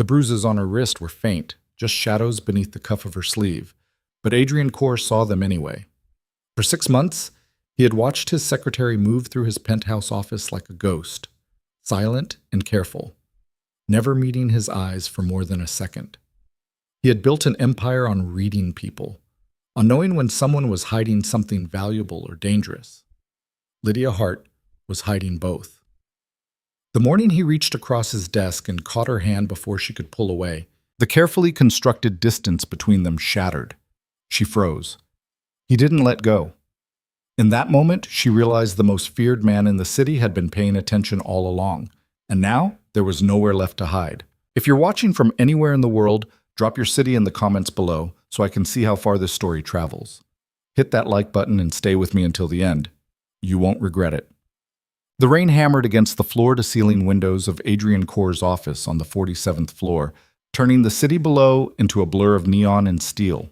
The bruises on her wrist were faint, just shadows beneath the cuff of her sleeve, but Adrian Corr saw them anyway. For 6 months, he had watched his secretary move through his penthouse office like a ghost, silent and careful, never meeting his eyes for more than a second. He had built an empire on reading people, on knowing when someone was hiding something valuable or dangerous. Lydia Hart was hiding both. The morning he reached across his desk and caught her hand before she could pull away, the carefully constructed distance between them shattered. She froze. He didn't let go. In that moment, she realized the most feared man in the city had been paying attention all along, and now there was nowhere left to hide. If you're watching from anywhere in the world, drop your city in the comments below so I can see how far this story travels. Hit that like button and stay with me until the end. You won't regret it. The rain hammered against the floor-to-ceiling windows of Adrian Corr's office on the 47th floor, turning the city below into a blur of neon and steel.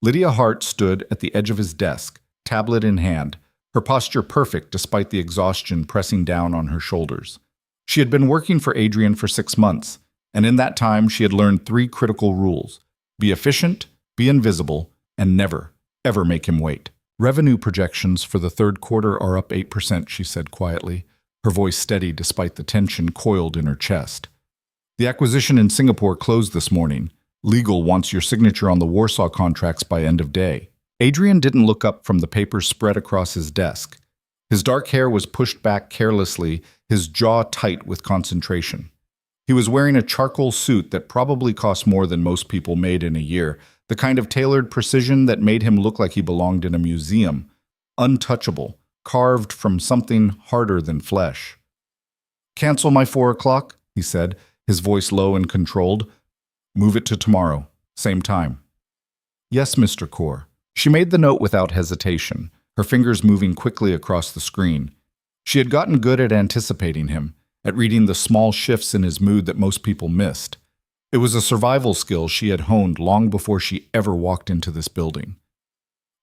Lydia Hart stood at the edge of his desk, tablet in hand, her posture perfect despite the exhaustion pressing down on her shoulders. She had been working for Adrian for 6 months, and in that time she had learned 3 critical rules: be efficient, be invisible, and never, ever make him wait. Revenue projections for the third quarter are up 8%, she said quietly, her voice steady despite the tension coiled in her chest. The acquisition in Singapore closed this morning. Legal wants your signature on the Warsaw contracts by end of day. Adrian didn't look up from the papers spread across his desk. His dark hair was pushed back carelessly, his jaw tight with concentration. He was wearing a charcoal suit that probably cost more than most people made in a year, the kind of tailored precision that made him look like he belonged in a museum, untouchable, carved from something harder than flesh. "Cancel my 4 o'clock," he said, his voice low and controlled. "Move it to tomorrow, same time." "Yes, Mr. Corr." She made the note without hesitation, her fingers moving quickly across the screen. She had gotten good at anticipating him, at reading the small shifts in his mood that most people missed. It was a survival skill she had honed long before she ever walked into this building.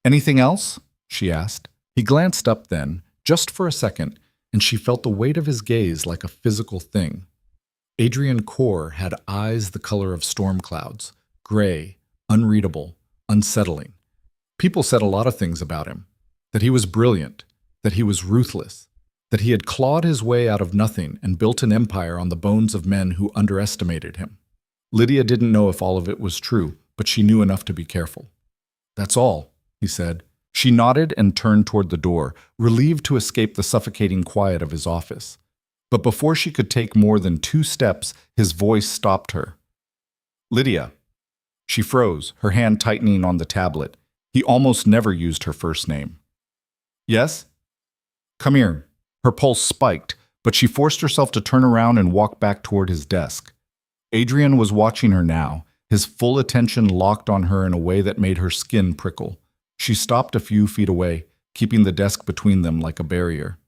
"Anything else?" she asked. He glanced up then, just for a second, and she felt the weight of his gaze like a physical thing. Adrian Corr had eyes the color of storm clouds, gray, unreadable, unsettling. People said a lot of things about him, that he was brilliant, that he was ruthless, that he had clawed his way out of nothing and built an empire on the bones of men who underestimated him. Lydia didn't know if all of it was true, but she knew enough to be careful. "That's all," he said. She nodded and turned toward the door, relieved to escape the suffocating quiet of his office. But before she could take more than 2 steps, his voice stopped her. "Lydia." She froze, her hand tightening on the tablet. He almost never used her first name. "Yes?" "Come here." Her pulse spiked, but she forced herself to turn around and walk back toward his desk. Adrian was watching her now, his full attention locked on her in a way that made her skin prickle. She stopped a few feet away, keeping the desk between them like a barrier.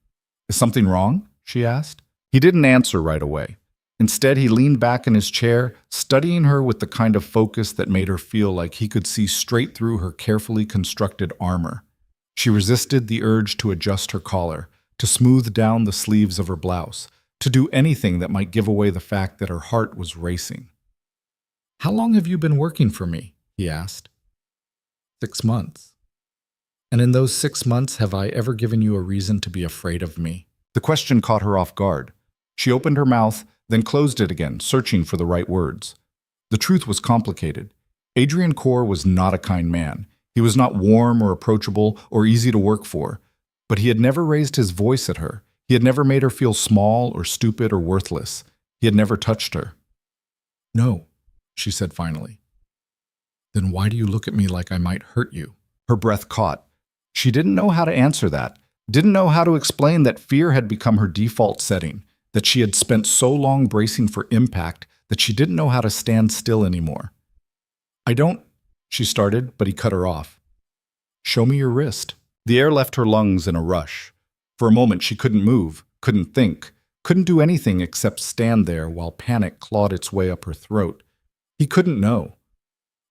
"Is something wrong?" she asked. He didn't answer right away. Instead, he leaned back in his chair, studying her with the kind of focus that made her feel like he could see straight through her carefully constructed armor. She resisted the urge to adjust her collar, to smooth down the sleeves of her blouse, to do anything that might give away the fact that her heart was racing. "How long have you been working for me?" he asked. 6 months. "And in those 6 months, have I ever given you a reason to be afraid of me?" The question caught her off guard. She opened her mouth, then closed it again, searching for the right words. The truth was complicated. Adrian Corr was not a kind man. He was not warm or approachable or easy to work for. But he had never raised his voice at her. He had never made her feel small or stupid or worthless. He had never touched her. "No," she said finally. "Then why do you look at me like I might hurt you?" Her breath caught. She didn't know how to answer that, didn't know how to explain that fear had become her default setting, that she had spent so long bracing for impact that she didn't know how to stand still anymore. "I don't," she started, but he cut her off. "Show me your wrist." The air left her lungs in a rush. For a moment she couldn't move, couldn't think, couldn't do anything except stand there while panic clawed its way up her throat. He couldn't know.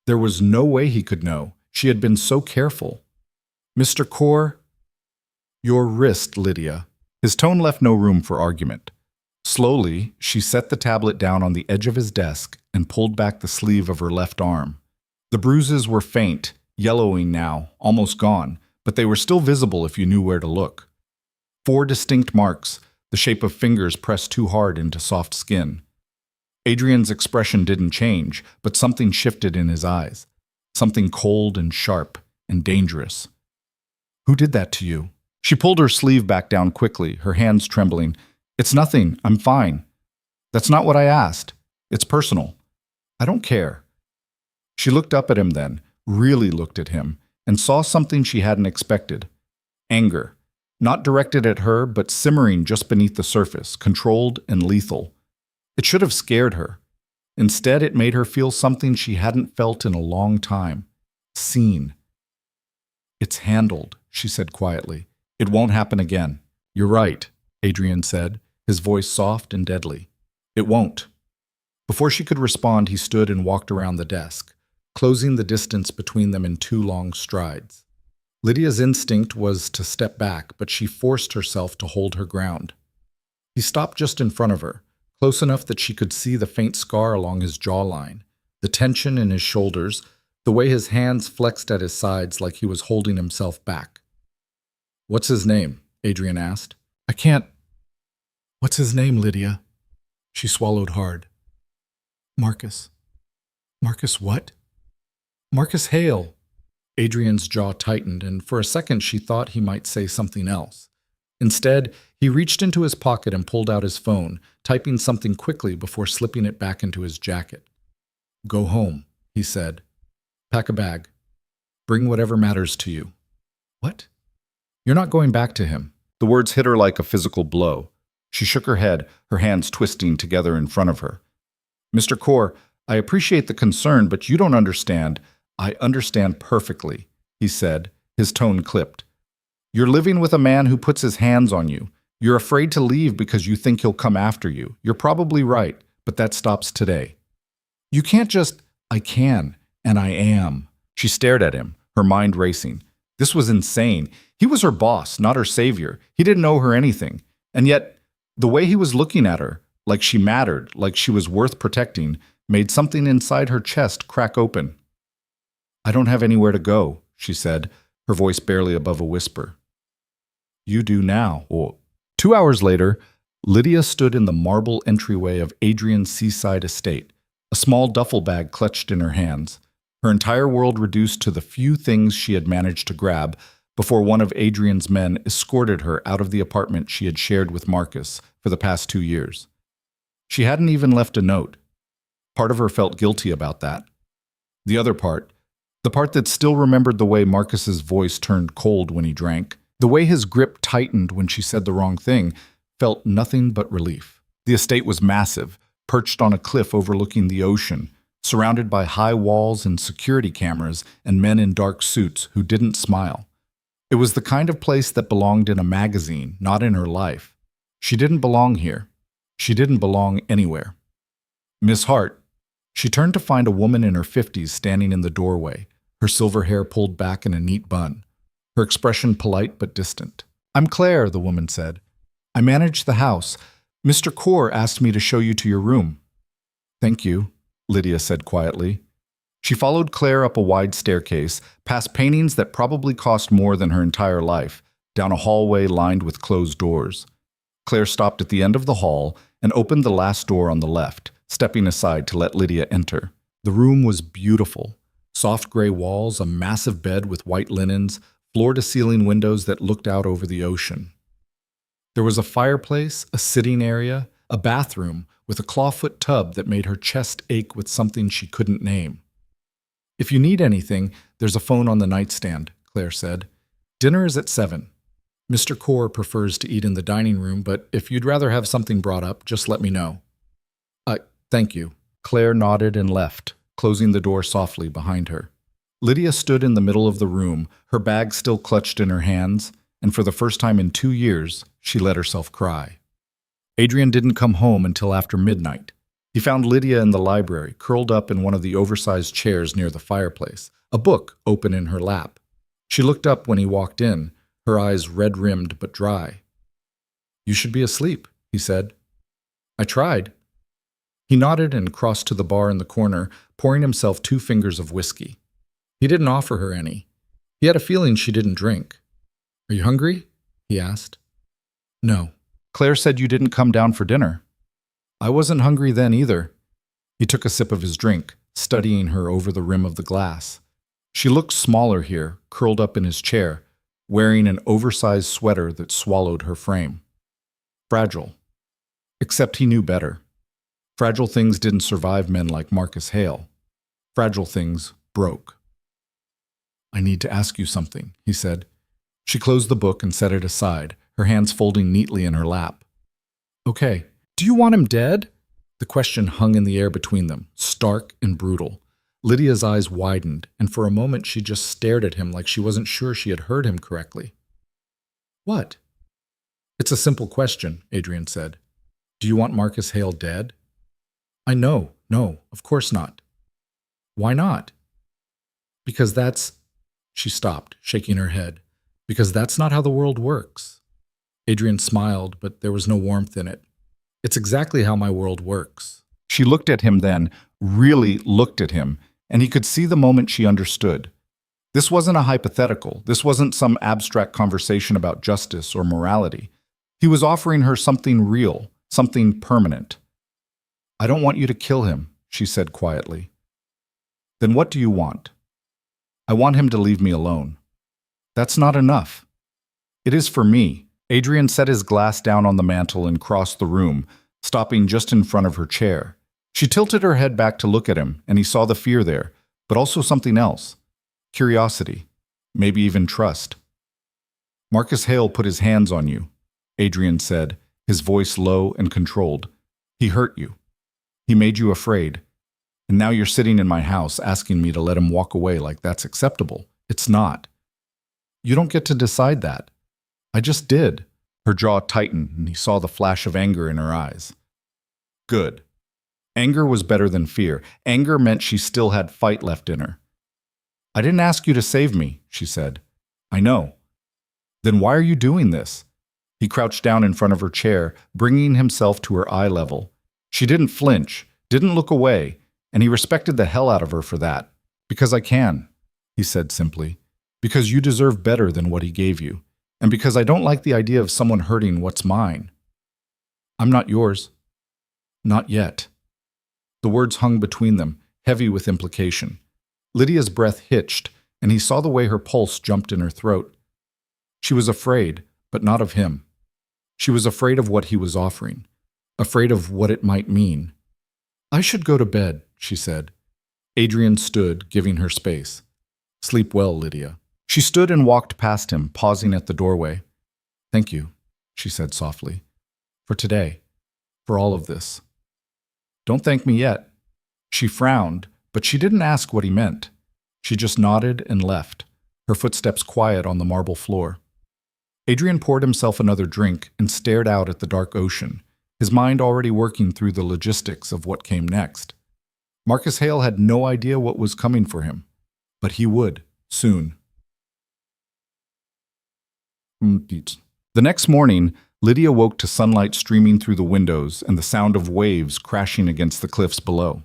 There was no way he could know. She had been so careful. "Mr. Corr?" "Your wrist, Lydia." His tone left no room for argument. Slowly, she set the tablet down on the edge of his desk and pulled back the sleeve of her left arm. The bruises were faint, yellowing now, almost gone, but they were still visible if you knew where to look. 4 distinct marks, the shape of fingers pressed too hard into soft skin. Adrian's expression didn't change, but something shifted in his eyes. Something cold and sharp and dangerous. "Who did that to you?" She pulled her sleeve back down quickly, her hands trembling. "It's nothing. I'm fine." "That's not what I asked. It's personal." "I don't care." She looked up at him then, really looked at him, and saw something she hadn't expected. Anger. Not directed at her, but simmering just beneath the surface, controlled and lethal. It should have scared her. Instead, it made her feel something she hadn't felt in a long time. Seen. "It's handled," she said quietly. "It won't happen again." "You're right," Adrian said, his voice soft and deadly. "It won't." Before she could respond, he stood and walked around the desk, closing the distance between them in 2 long strides. Lydia's instinct was to step back, but she forced herself to hold her ground. He stopped just in front of her, close enough that she could see the faint scar along his jawline, the tension in his shoulders, the way his hands flexed at his sides like he was holding himself back. "What's his name?" Adrian asked. "I can't." "What's his name, Lydia?" She swallowed hard. "Marcus." "Marcus what?" "Marcus Hale." Adrian's jaw tightened, and for a second she thought he might say something else. Instead, he reached into his pocket and pulled out his phone, typing something quickly before slipping it back into his jacket. "Go home," he said. "Pack a bag. Bring whatever matters to you." "What?" "You're not going back to him." The words hit her like a physical blow. She shook her head, her hands twisting together in front of her. "Mr. Kaur, I appreciate the concern, but you don't understand." "I understand perfectly," he said, his tone clipped. "You're living with a man who puts his hands on you. You're afraid to leave because you think he'll come after you. You're probably right, but that stops today." "You can't just—" "I can, and I am." She stared at him, her mind racing. This was insane. He was her boss, not her savior. He didn't owe her anything. And yet, the way he was looking at her, like she mattered, like she was worth protecting, made something inside her chest crack open. "I don't have anywhere to go," she said, her voice barely above a whisper. "You do now." Or 2 hours later, Lydia stood in the marble entryway of Adrian's seaside estate, a small duffel bag clutched in her hands, her entire world reduced to the few things she had managed to grab before one of Adrian's men escorted her out of the apartment she had shared with Marcus for the past 2 years. She hadn't even left a note. Part of her felt guilty about that. The other part, the part that still remembered the way Marcus's voice turned cold when he drank, the way his grip tightened when she said the wrong thing, felt nothing but relief. The estate was massive, perched on a cliff overlooking the ocean, surrounded by high walls and security cameras and men in dark suits who didn't smile. It was the kind of place that belonged in a magazine, not in her life. She didn't belong here. She didn't belong anywhere. "Miss Hart." She turned to find a woman in her 50s standing in the doorway, her silver hair pulled back in a neat bun, her expression polite but distant. "I'm Claire," the woman said. "I manage the house. Mr. Kaur asked me to show you to your room." "Thank you," Lydia said quietly. She followed Claire up a wide staircase, past paintings that probably cost more than her entire life, down a hallway lined with closed doors. Claire stopped at the end of the hall and opened the last door on the left, stepping aside to let Lydia enter. The room was beautiful. Soft gray walls, a massive bed with white linens, floor-to-ceiling windows that looked out over the ocean. There was a fireplace, a sitting area, a bathroom with a clawfoot tub that made her chest ache with something she couldn't name. "If you need anything, there's a phone on the nightstand," Claire said. "Dinner is at 7. Mr. Kaur prefers to eat in the dining room, but if you'd rather have something brought up, just let me know." Thank you." Claire nodded and left, closing the door softly behind her. Lydia stood in the middle of the room, her bag still clutched in her hands, and for the first time in 2 years, she let herself cry. Adrian didn't come home until after midnight. He found Lydia in the library, curled up in one of the oversized chairs near the fireplace, a book open in her lap. She looked up when he walked in, her eyes red-rimmed but dry. "You should be asleep," he said. I tried. He nodded and crossed to the bar in the corner, pouring himself 2 fingers of whiskey. He didn't offer her any. He had a feeling she didn't drink. Are you hungry? He asked. No. Claire said you didn't come down for dinner. I wasn't hungry then either. He took a sip of his drink, studying her over the rim of the glass. She looked smaller here, curled up in his chair, wearing an oversized sweater that swallowed her frame. Fragile. Except he knew better. Fragile things didn't survive men like Marcus Hale. Fragile things broke. I need to ask you something, he said. She closed the book and set it aside, her hands folding neatly in her lap. Okay. Do you want him dead? The question hung in the air between them, stark and brutal. Lydia's eyes widened, and for a moment she just stared at him like she wasn't sure she had heard him correctly. What? It's a simple question, Adrian said. Do you want Marcus Hale dead? No, of course not. Why not? Because that's... She stopped, shaking her head. Because that's not how the world works. Adrian smiled, but there was no warmth in it. It's exactly how my world works. She looked at him then, really looked at him, and he could see the moment she understood. This wasn't a hypothetical. This wasn't some abstract conversation about justice or morality. He was offering her something real, something permanent. I don't want you to kill him, she said quietly. Then what do you want? I want him to leave me alone. That's not enough. It is for me. Adrian set his glass down on the mantel and crossed the room, stopping just in front of her chair. She tilted her head back to look at him, and he saw the fear there, but also something else. Curiosity, maybe even trust. Marcus Hale put his hands on you, Adrian said, his voice low and controlled. He hurt you. He made you afraid. And now you're sitting in my house asking me to let him walk away like that's acceptable. It's not. You don't get to decide that. I just did. Her jaw tightened, and he saw the flash of anger in her eyes. Good. Anger was better than fear. Anger meant she still had fight left in her. I didn't ask you to save me, she said. I know. Then why are you doing this? He crouched down in front of her chair, bringing himself to her eye level. She didn't flinch, didn't look away, and he respected the hell out of her for that. Because I can, he said simply. Because you deserve better than what he gave you. And because I don't like the idea of someone hurting what's mine. I'm not yours. Not yet. The words hung between them, heavy with implication. Lydia's breath hitched, and he saw the way her pulse jumped in her throat. She was afraid, but not of him. She was afraid of what he was offering, afraid of what it might mean. I should go to bed, she said. Adrian stood, giving her space. Sleep well, Lydia. She stood and walked past him, pausing at the doorway. Thank you, she said softly. For today. For all of this. Don't thank me yet. She frowned, but she didn't ask what he meant. She just nodded and left, her footsteps quiet on the marble floor. Adrian poured himself another drink and stared out at the dark ocean, his mind already working through the logistics of what came next. Marcus Hale had no idea what was coming for him, but he would, soon. The next morning, Lydia woke to sunlight streaming through the windows and the sound of waves crashing against the cliffs below.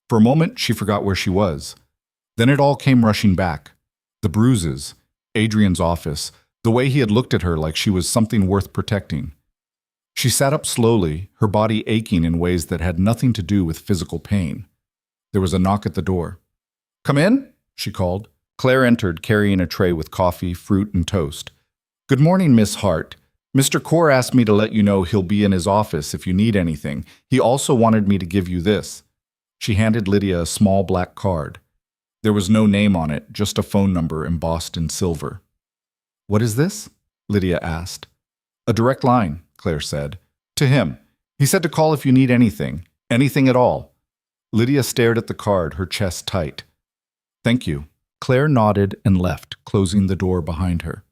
For a moment, she forgot where she was. Then it all came rushing back. The bruises, Adrian's office, the way he had looked at her like she was something worth protecting. She sat up slowly, her body aching in ways that had nothing to do with physical pain. There was a knock at the door. Come in, she called. Claire entered, carrying a tray with coffee, fruit, and toast. Good morning, Miss Hart. Mr. Core asked me to let you know he'll be in his office if you need anything. He also wanted me to give you this. She handed Lydia a small black card. There was no name on it, just a phone number embossed in silver. What is this? Lydia asked. A direct line, Claire said. To him. He said to call if you need anything. Anything at all. Lydia stared at the card, her chest tight. Thank you. Claire nodded and left, closing the door behind her.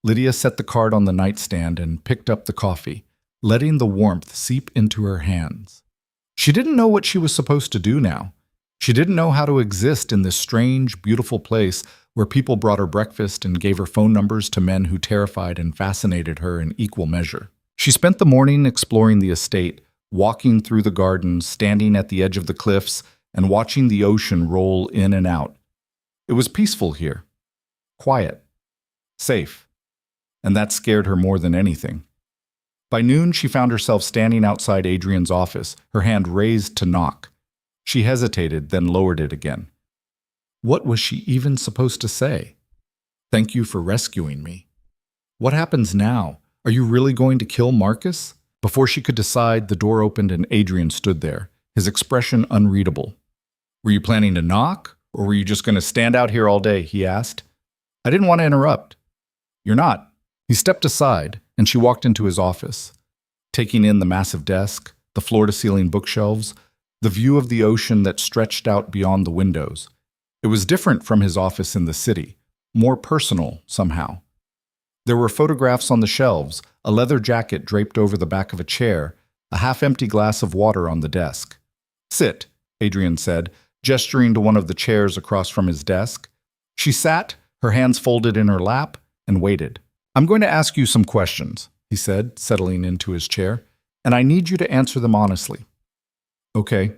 Lydia set the card on the nightstand and picked up the coffee, letting the warmth seep into her hands. She didn't know what she was supposed to do now. She didn't know how to exist in this strange, beautiful place where people brought her breakfast and gave her phone numbers to men who terrified and fascinated her in equal measure. She spent the morning exploring the estate, walking through the gardens, standing at the edge of the cliffs, and watching the ocean roll in and out. It was peaceful here, quiet, safe, and that scared her more than anything. By noon, she found herself standing outside Adrian's office, her hand raised to knock. She hesitated, then lowered it again. What was she even supposed to say? Thank you for rescuing me. What happens now? Are you really going to kill Marcus? Before she could decide, the door opened and Adrian stood there, his expression unreadable. Were you planning to knock, or were you just going to stand out here all day? He asked. I didn't want to interrupt. You're not. He stepped aside, and she walked into his office, taking in the massive desk, the floor-to-ceiling bookshelves, the view of the ocean that stretched out beyond the windows. It was different from his office in the city, more personal somehow. There were photographs on the shelves, a leather jacket draped over the back of a chair, a half-empty glass of water on the desk. Sit, Adrian said, gesturing to one of the chairs across from his desk. She sat, her hands folded in her lap, and waited. I'm going to ask you some questions, he said, settling into his chair, and I need you to answer them honestly. Okay.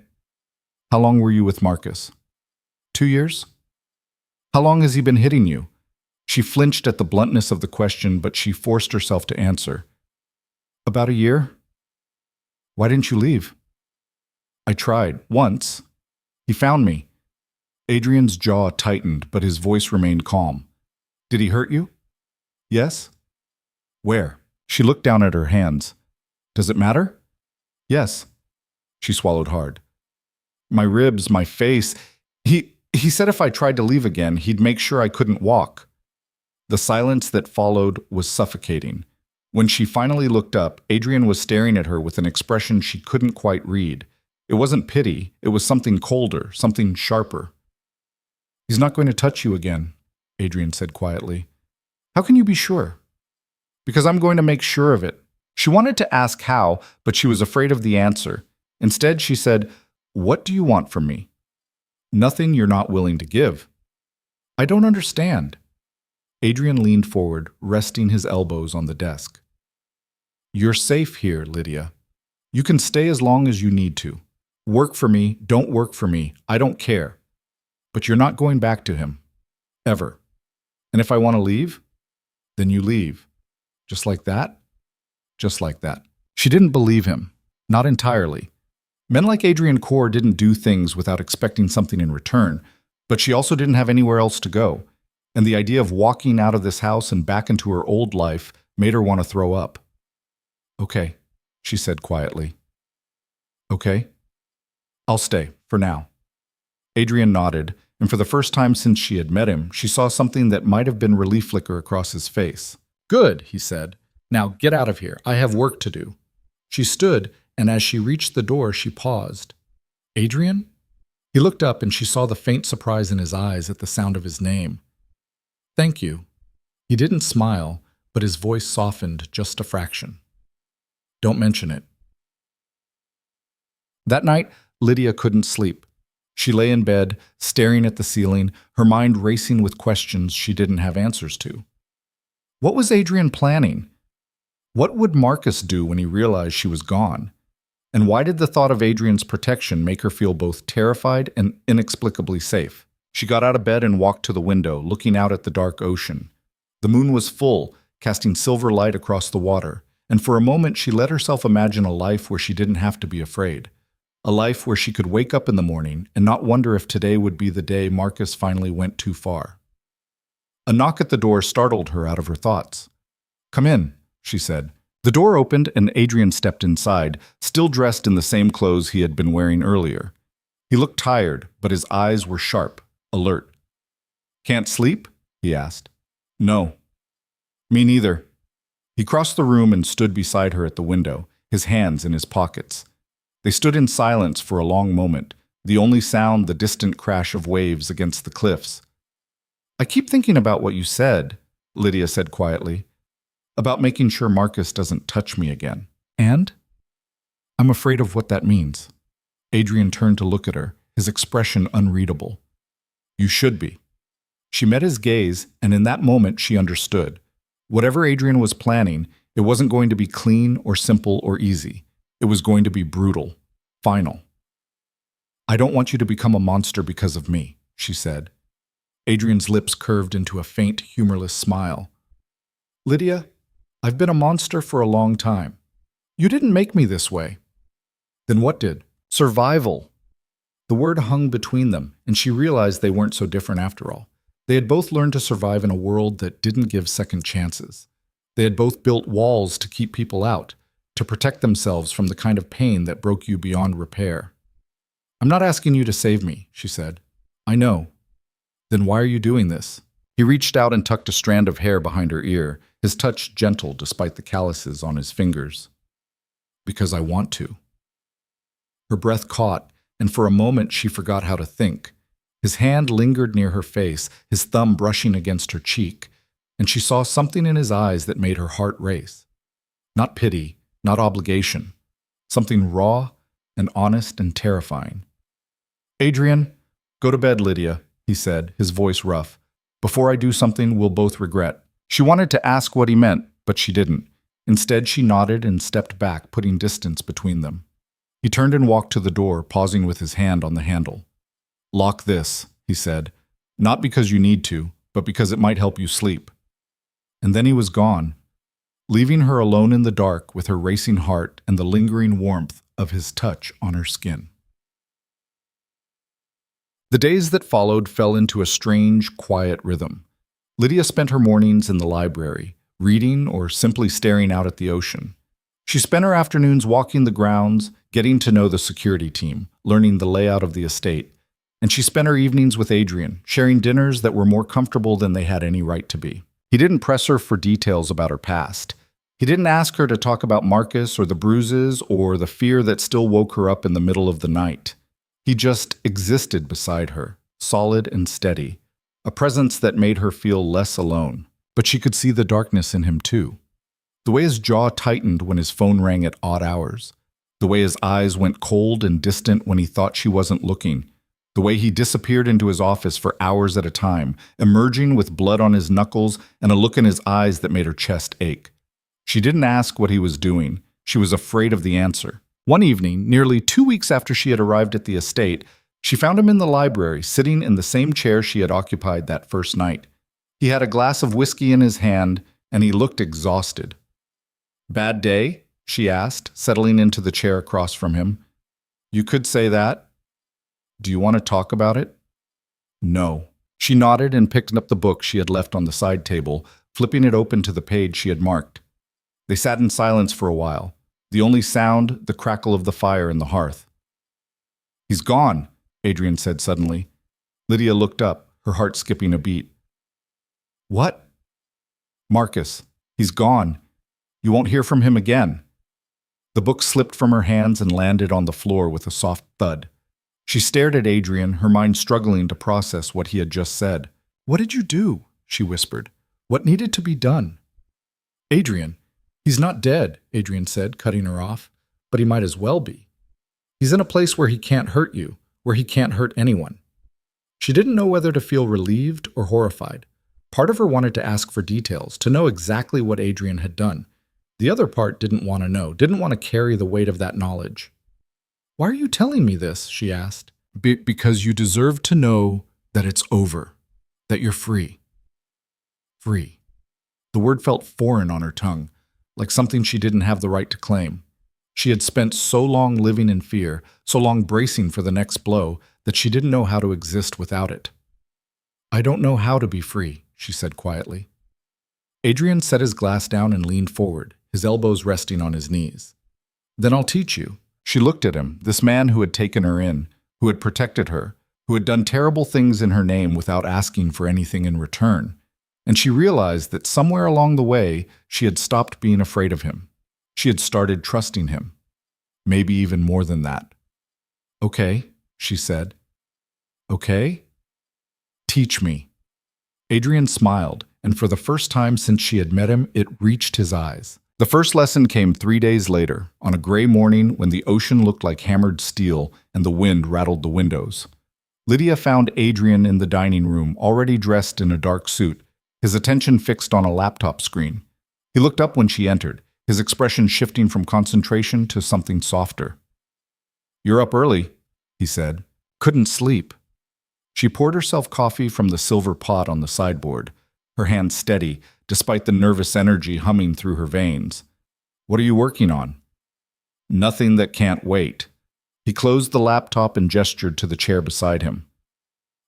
How long were you with Marcus? 2 years? How long has he been hitting you? She flinched at the bluntness of the question, but she forced herself to answer. About a year. Why didn't you leave? I tried, once. He found me. Adrian's jaw tightened, but his voice remained calm. Did he hurt you? Yes. Where? She looked down at her hands. Does it matter? Yes. She swallowed hard. My ribs, my face. He said if I tried to leave again, he'd make sure I couldn't walk. The silence that followed was suffocating. When she finally looked up, Adrian was staring at her with an expression she couldn't quite read. It wasn't pity, it was something colder, something sharper. He's not going to touch you again, Adrian said quietly. How can you be sure? Because I'm going to make sure of it. She wanted to ask how, but she was afraid of the answer. Instead, she said, What do you want from me? Nothing you're not willing to give. I don't understand. Adrian leaned forward, resting his elbows on the desk. You're safe here, Lydia. You can stay as long as you need to. Work for me, don't work for me, I don't care. But you're not going back to him. Ever. And if I want to leave, then you leave. Just like that? Just like that. She didn't believe him. Not entirely. Men like Adrian Core didn't do things without expecting something in return, but she also didn't have anywhere else to go. And the idea of walking out of this house and back into her old life made her want to throw up. Okay, she said quietly. Okay. I'll stay, for now. Adrian nodded, and for the first time since she had met him, she saw something that might have been relief flicker across his face. Good, he said. Now get out of here. I have work to do. She stood, and as she reached the door, she paused. Adrian? He looked up, and she saw the faint surprise in his eyes at the sound of his name. Thank you. He didn't smile, but his voice softened just a fraction. Don't mention it. That night, Lydia couldn't sleep. She lay in bed, staring at the ceiling, her mind racing with questions she didn't have answers to. What was Adrian planning? What would Marcus do when he realized she was gone? And why did the thought of Adrian's protection make her feel both terrified and inexplicably safe? She got out of bed and walked to the window, looking out at the dark ocean. The moon was full, casting silver light across the water, and for a moment she let herself imagine a life where she didn't have to be afraid. A life where she could wake up in the morning and not wonder if today would be the day Marcus finally went too far. A knock at the door startled her out of her thoughts. Come in, she said. The door opened and Adrian stepped inside, still dressed in the same clothes he had been wearing earlier. He looked tired, but his eyes were sharp, alert. Can't sleep? He asked. No. Me neither. He crossed the room and stood beside her at the window, his hands in his pockets. They stood in silence for a long moment, the only sound the distant crash of waves against the cliffs. I keep thinking about what you said, Lydia said quietly, about making sure Marcus doesn't touch me again. And? I'm afraid of what that means. Adrian turned to look at her, his expression unreadable. You should be. She met his gaze, and in that moment she understood. Whatever Adrian was planning, it wasn't going to be clean or simple or easy. It was going to be brutal. Final. "I don't want you to become a monster because of me," she said. Adrian's lips curved into a faint, humorless smile. "Lydia, I've been a monster for a long time. You didn't make me this way." "Then what did?" "Survival." The word hung between them, and she realized they weren't so different after all. They had both learned to survive in a world that didn't give second chances. They had both built walls to keep people out, to protect themselves from the kind of pain that broke you beyond repair. "I'm not asking you to save me," she said. "I know." "Then why are you doing this?" He reached out and tucked a strand of hair behind her ear, his touch gentle despite the calluses on his fingers. "Because I want to." Her breath caught, and for a moment she forgot how to think. His hand lingered near her face, his thumb brushing against her cheek, and she saw something in his eyes that made her heart race. Not pity, not obligation. Something raw and honest and terrifying. "Adrian, go to bed, Lydia," he said, his voice rough. "Before I do something we'll both regret." She wanted to ask what he meant, but she didn't. Instead, she nodded and stepped back, putting distance between them. He turned and walked to the door, pausing with his hand on the handle. "Lock this," he said, "not because you need to, but because it might help you sleep." And then he was gone, leaving her alone in the dark with her racing heart and the lingering warmth of his touch on her skin. The days that followed fell into a strange, quiet rhythm. Lydia spent her mornings in the library, reading or simply staring out at the ocean. She spent her afternoons walking the grounds, getting to know the security team, learning the layout of the estate, and she spent her evenings with Adrian, sharing dinners that were more comfortable than they had any right to be. He didn't press her for details about her past. He didn't ask her to talk about Marcus or the bruises or the fear that still woke her up in the middle of the night. He just existed beside her, solid and steady, a presence that made her feel less alone. But she could see the darkness in him too. The way his jaw tightened when his phone rang at odd hours. The way his eyes went cold and distant when he thought she wasn't looking. The way he disappeared into his office for hours at a time, emerging with blood on his knuckles and a look in his eyes that made her chest ache. She didn't ask what he was doing. She was afraid of the answer. One evening, nearly 2 weeks after she had arrived at the estate, she found him in the library, sitting in the same chair she had occupied that first night. He had a glass of whiskey in his hand, and he looked exhausted. "Bad day?" she asked, settling into the chair across from him. "You could say that. Do you want to talk about it?" "No." She nodded and picked up the book she had left on the side table, flipping it open to the page she had marked. They sat in silence for a while, the only sound the crackle of the fire in the hearth. "He's gone," Adrian said suddenly. Lydia looked up, her heart skipping a beat. "What?" "Marcus. He's gone. You won't hear from him again." The book slipped from her hands and landed on the floor with a soft thud. She stared at Adrian, her mind struggling to process what he had just said. "What did you do?" she whispered. "What needed to be done?" "Adrian, he's not dead," Adrian said, cutting her off. "But he might as well be. He's in a place where he can't hurt you, where he can't hurt anyone." She didn't know whether to feel relieved or horrified. Part of her wanted to ask for details, to know exactly what Adrian had done. The other part didn't want to know, didn't want to carry the weight of that knowledge. "Why are you telling me this?" she asked. Because you deserve to know that it's over, that you're free." Free. The word felt foreign on her tongue, like something she didn't have the right to claim. She had spent so long living in fear, so long bracing for the next blow, that she didn't know how to exist without it. "I don't know how to be free," she said quietly. Adrian set his glass down and leaned forward, his elbows resting on his knees. "Then I'll teach you." She looked at him, this man who had taken her in, who had protected her, who had done terrible things in her name without asking for anything in return. And she realized that somewhere along the way, she had stopped being afraid of him. She had started trusting him. Maybe even more than that. "Okay," she said. "Okay? Teach me." Adrian smiled, and for the first time since she had met him, it reached his eyes. The first lesson came 3 days later, on a gray morning when the ocean looked like hammered steel and the wind rattled the windows. Lydia found Adrian in the dining room, already dressed in a dark suit, his attention fixed on a laptop screen. He looked up when she entered, his expression shifting from concentration to something softer. "You're up early," he said. "Couldn't sleep." She poured herself coffee from the silver pot on the sideboard, her hand steady, despite the nervous energy humming through her veins. "What are you working on?" "Nothing that can't wait." He closed the laptop and gestured to the chair beside him.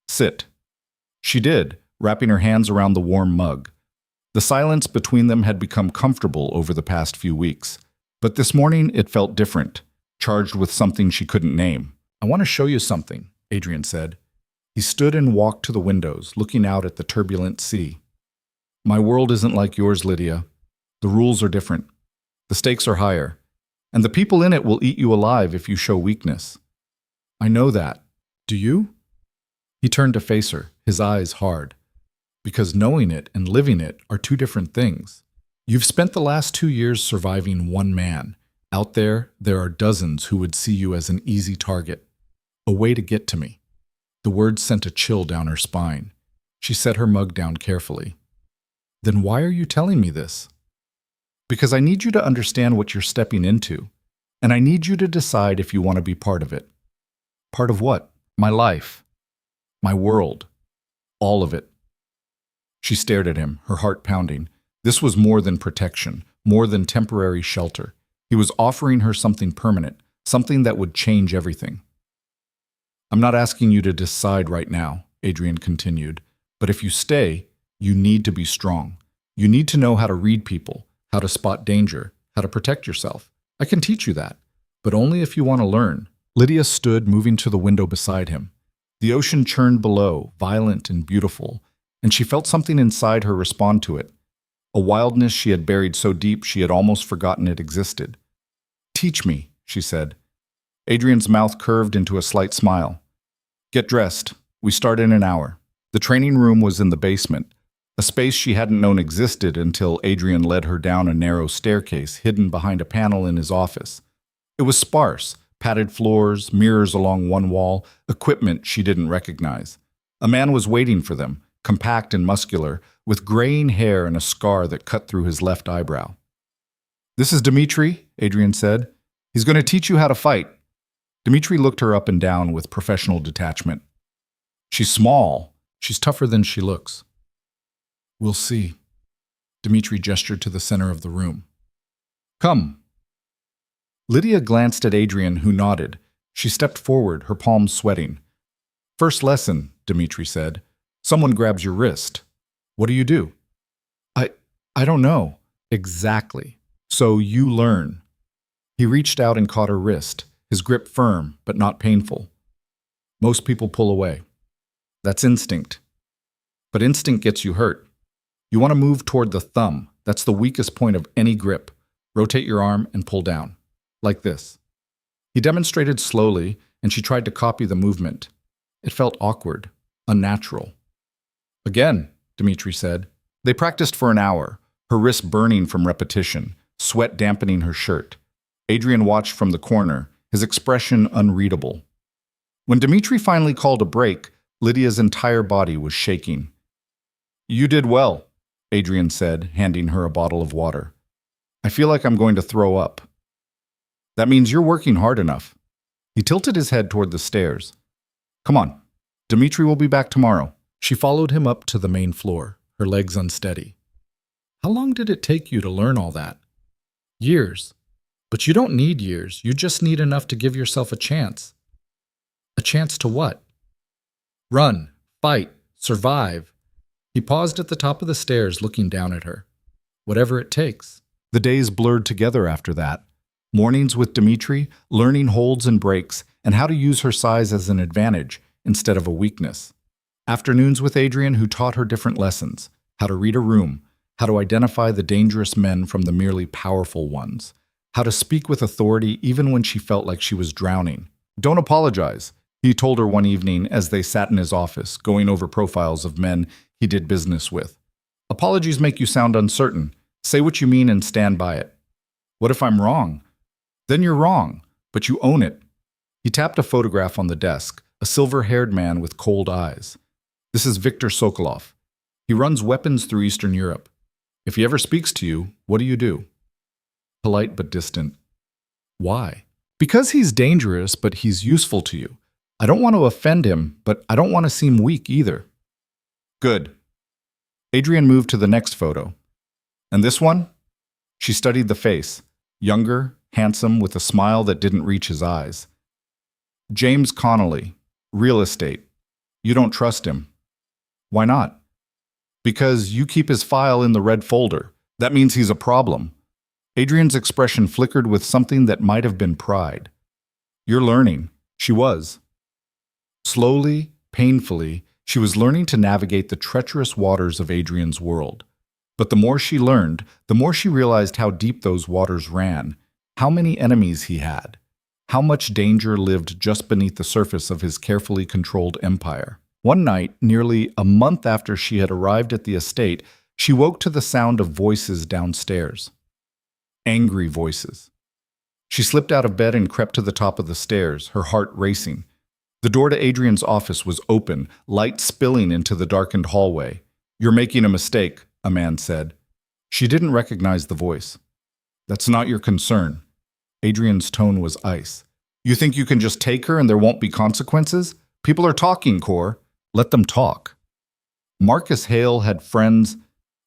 "Sit." She did, wrapping her hands around the warm mug. The silence between them had become comfortable over the past few weeks, but this morning it felt different, charged with something she couldn't name. "I want to show you something," Adrian said. He stood and walked to the windows, looking out at the turbulent sea. "My world isn't like yours, Lydia. The rules are different. The stakes are higher. And the people in it will eat you alive if you show weakness. I know that. Do you?" He turned to face her, his eyes hard. "Because knowing it and living it are two different things. You've spent the last 2 years surviving one man. Out there are dozens who would see you as an easy target. A way to get to me." The words sent a chill down her spine. She set her mug down carefully. "Then why are you telling me this?" "Because I need you to understand what you're stepping into, and I need you to decide if you want to be part of it." "Part of what?" "My life. My world. All of it." She stared at him, her heart pounding. This was more than protection, more than temporary shelter. He was offering her something permanent, something that would change everything. "I'm not asking you to decide right now," Adrian continued, "but if you stay, you need to be strong. You need to know how to read people, how to spot danger, how to protect yourself. I can teach you that, but only if you want to learn." Lydia stood, moving to the window beside him. The ocean churned below, violent and beautiful, and she felt something inside her respond to it, a wildness she had buried so deep she had almost forgotten it existed. "Teach me," she said. Adrian's mouth curved into a slight smile. "Get dressed. We start in an hour." The training room was in the basement, a space she hadn't known existed until Adrian led her down a narrow staircase hidden behind a panel in his office. It was sparse, padded floors, mirrors along one wall, equipment she didn't recognize. A man was waiting for them, compact and muscular, with graying hair and a scar that cut through his left eyebrow. "This is Dmitri," Adrian said. "He's going to teach you how to fight." Dmitri looked her up and down with professional detachment. "She's small. She's tougher than she looks." "We'll see." Dmitri gestured to the center of the room. "Come." Lydia glanced at Adrian, who nodded. She stepped forward, her palms sweating. "First lesson," Dmitri said. "Someone grabs your wrist. What do you do?" I don't know." "Exactly. So you learn." He reached out and caught her wrist, his grip firm, but not painful. "Most people pull away. That's instinct. But instinct gets you hurt. You want to move toward the thumb. That's the weakest point of any grip. Rotate your arm and pull down. Like this." He demonstrated slowly, and she tried to copy the movement. It felt awkward, unnatural. "Again," Dmitri said. They practiced for an hour, her wrist burning from repetition, sweat dampening her shirt. Adrian watched from the corner, his expression unreadable. When Dmitri finally called a break, Lydia's entire body was shaking. "You did well," Adrian said, handing her a bottle of water. "I feel like I'm going to throw up." "That means you're working hard enough." He tilted his head toward the stairs. "Come on. Dmitri will be back tomorrow." She followed him up to the main floor, her legs unsteady. "How long did it take you to learn all that?" "Years. But you don't need years. You just need enough to give yourself a chance." "A chance to what?" "Run, fight, survive." He paused at the top of the stairs, looking down at her. "Whatever it takes." The days blurred together after that. Mornings with Dmitri, learning holds and breaks, and how to use her size as an advantage instead of a weakness. Afternoons with Adrian, who taught her different lessons: how to read a room, how to identify the dangerous men from the merely powerful ones, how to speak with authority even when she felt like she was drowning. "Don't apologize," he told her one evening as they sat in his office, going over profiles of men he did business with. "Apologies make you sound uncertain. Say what you mean and stand by it." "What if I'm wrong?" "Then you're wrong, but you own it." He tapped a photograph on the desk, a silver-haired man with cold eyes. "This is Viktor Sokolov. He runs weapons through Eastern Europe. If he ever speaks to you, what do you do?" polite but distant. Why? Because he's dangerous, but he's useful to you. I don't want to offend him, but I don't want to seem weak either. Good. Adrian moved to the next photo. And this one? She studied the face. Younger, handsome, with a smile that didn't reach his eyes. James Connolly, real estate. You don't trust him. Why not? Because you keep his file in the red folder. That means he's a problem. Adrian's expression flickered with something that might have been pride. You're learning. She was. Slowly, painfully, she was learning to navigate the treacherous waters of Adrian's world. But the more she learned, the more she realized how deep those waters ran, how many enemies he had, how much danger lived just beneath the surface of his carefully controlled empire. One night, nearly a month after she had arrived at the estate, she woke to the sound of voices downstairs. Angry voices. She slipped out of bed and crept to the top of the stairs, her heart racing. The door to Adrian's office was open, light spilling into the darkened hallway. You're making a mistake, a man said. She didn't recognize the voice. That's not your concern. Adrian's tone was ice. You think you can just take her and there won't be consequences? People are talking, Cor. Let them talk. Marcus Hale had friends.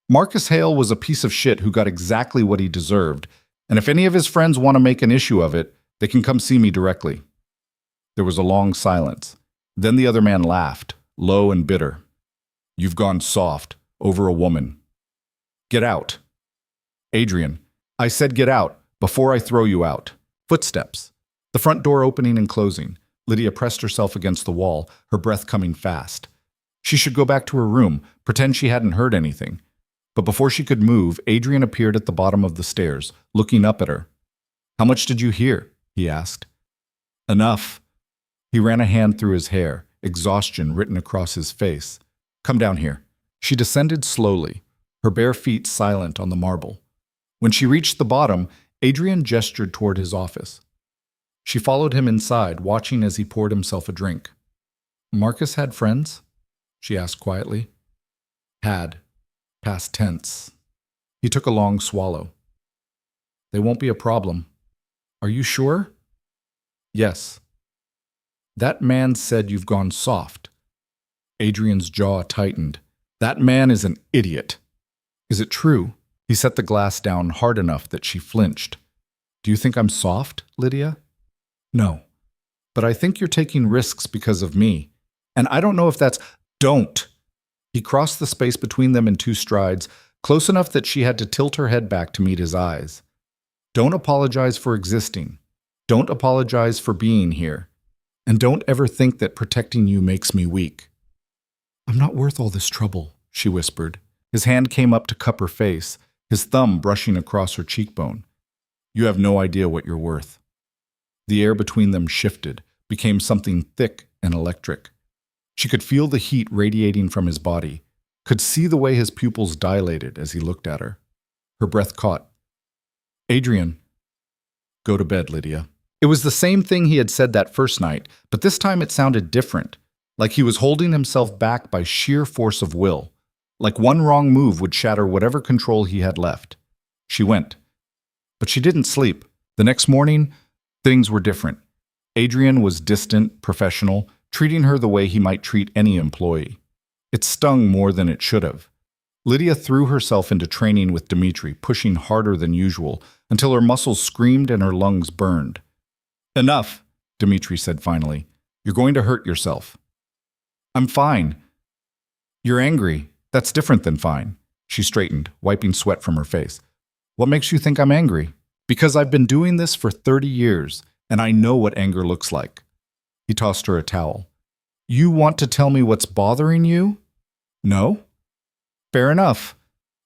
Marcus Hale was a piece of shit who got exactly what he deserved, and if any of his friends want to make an issue of it, they can come see me directly. There was a long silence. Then the other man laughed, low and bitter. You've gone soft, over a woman. Get out. Adrian, I said get out, before I throw you out. Footsteps. The front door opening and closing. Lydia pressed herself against the wall, her breath coming fast. She should go back to her room, pretend she hadn't heard anything. But before she could move, Adrian appeared at the bottom of the stairs, looking up at her. How much did you hear? He asked. Enough. He ran a hand through his hair, exhaustion written across his face. Come down here. She descended slowly, her bare feet silent on the marble. When she reached the bottom, Adrian gestured toward his office. She followed him inside, watching as he poured himself a drink. Marcus had friends? She asked quietly. Had. Past tense. He took a long swallow. They won't be a problem. Are you sure? Yes. That man said you've gone soft. Adrian's jaw tightened. That man is an idiot. Is it true? He set the glass down hard enough that she flinched. Do you think I'm soft, Lydia? No. But I think you're taking risks because of me. And I don't know if that's... Don't! He crossed the space between them in 2 strides, close enough that she had to tilt her head back to meet his eyes. Don't apologize for existing. Don't apologize for being here. And don't ever think that protecting you makes me weak. I'm not worth all this trouble, she whispered. His hand came up to cup her face, his thumb brushing across her cheekbone. You have no idea what you're worth. The air between them shifted, became something thick and electric. She could feel the heat radiating from his body, could see the way his pupils dilated as he looked at her. Her breath caught. Adrian. Go to bed, Lydia. It was the same thing he had said that first night, but this time it sounded different, like he was holding himself back by sheer force of will, like one wrong move would shatter whatever control he had left. She went. But she didn't sleep. The next morning, things were different. Adrian was distant, professional, treating her the way he might treat any employee. It stung more than it should have. Lydia threw herself into training with Dmitri, pushing harder than usual, until her muscles screamed and her lungs burned. Enough, Dmitri said finally. You're going to hurt yourself. I'm fine. You're angry. That's different than fine. She straightened, wiping sweat from her face. What makes you think I'm angry? Because I've been doing this for 30 years, and I know what anger looks like. He tossed her a towel. You want to tell me what's bothering you? No? Fair enough.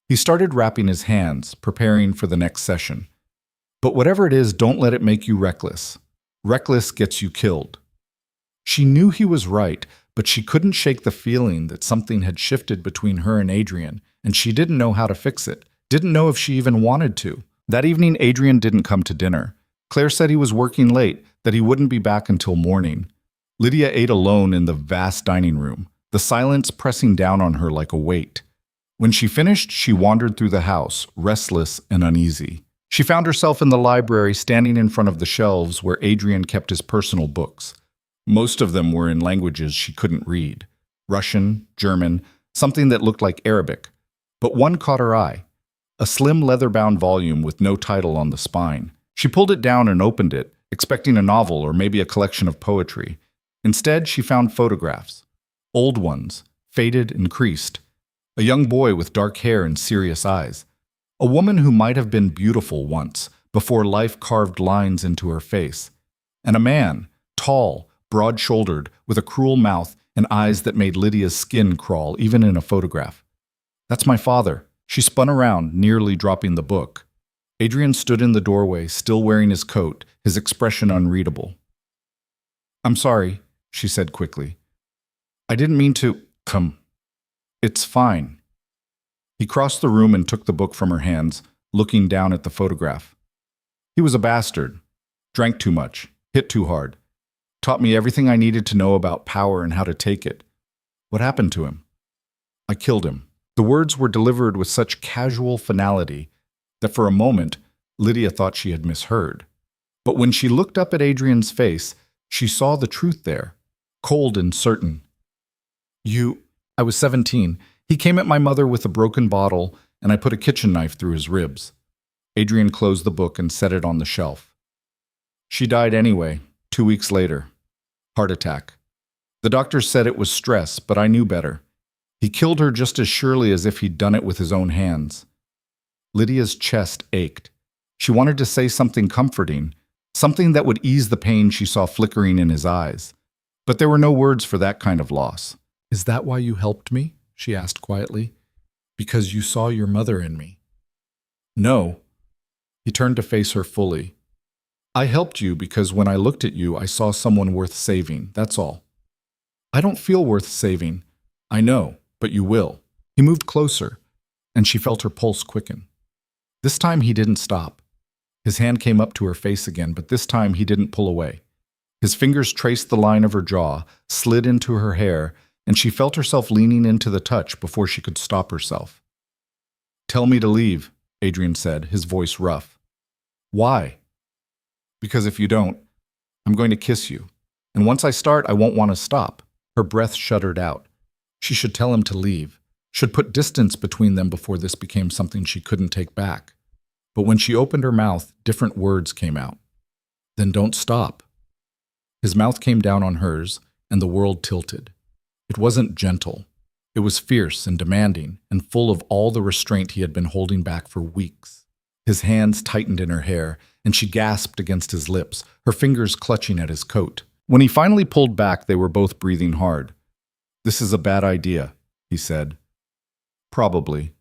He started wrapping his hands, preparing for the next session. But whatever it is, don't let it make you reckless. Reckless gets you killed. She knew he was right, but she couldn't shake the feeling that something had shifted between her and Adrian, and she didn't know how to fix it, didn't know if she even wanted to. That evening, Adrian didn't come to dinner. Claire said he was working late, that he wouldn't be back until morning. Lydia ate alone in the vast dining room, the silence pressing down on her like a weight. When she finished, she wandered through the house, restless and uneasy. She found herself in the library standing in front of the shelves where Adrian kept his personal books. Most of them were in languages she couldn't read: Russian, German, something that looked like Arabic. But one caught her eye: a slim leather-bound volume with no title on the spine. She pulled it down and opened it, expecting a novel or maybe a collection of poetry. Instead, she found photographs. Old ones, faded and creased. A young boy with dark hair and serious eyes. A woman who might have been beautiful once, before life carved lines into her face. And a man, tall, broad-shouldered, with a cruel mouth and eyes that made Lydia's skin crawl even in a photograph. "That's my father." She spun around, nearly dropping the book. Adrian stood in the doorway, still wearing his coat, his expression unreadable. "I'm sorry," she said quickly. "I didn't mean to come. It's fine." He crossed the room and took the book from her hands, looking down at the photograph. "He was a bastard. Drank too much. Hit too hard. Taught me everything I needed to know about power and how to take it. What happened to him? I killed him." The words were delivered with such casual finality that for a moment Lydia thought she had misheard. But when she looked up at Adrian's face, she saw the truth there, cold and certain. I was 17. He came at my mother with a broken bottle, and I put a kitchen knife through his ribs." Adrian closed the book and set it on the shelf. "She died anyway, 2 weeks later. Heart attack. The doctors said it was stress, but I knew better. He killed her just as surely as if he'd done it with his own hands." Lydia's chest ached. She wanted to say something comforting, something that would ease the pain she saw flickering in his eyes. But there were no words for that kind of loss. "Is that why you helped me?" she asked quietly. "Because you saw your mother in me?" "No." He turned to face her fully. "I helped you because when I looked at you, I saw someone worth saving, that's all. I don't feel worth saving. I know, but you will." He moved closer, and she felt her pulse quicken. This time he didn't stop. His hand came up to her face again, but this time he didn't pull away. His fingers traced the line of her jaw, slid into her hair, and she felt herself leaning into the touch before she could stop herself. "Tell me to leave," Adrian said, his voice rough. "Why?" "Because if you don't, I'm going to kiss you. And once I start, I won't want to stop." Her breath shuddered out. She should tell him to leave, should put distance between them before this became something she couldn't take back. But when she opened her mouth, different words came out. "Then don't stop." His mouth came down on hers, and the world tilted. It wasn't gentle. It was fierce and demanding, and full of all the restraint he had been holding back for weeks. His hands tightened in her hair, and she gasped against his lips, her fingers clutching at his coat. When he finally pulled back, they were both breathing hard. "This is a bad idea," he said. "Probably.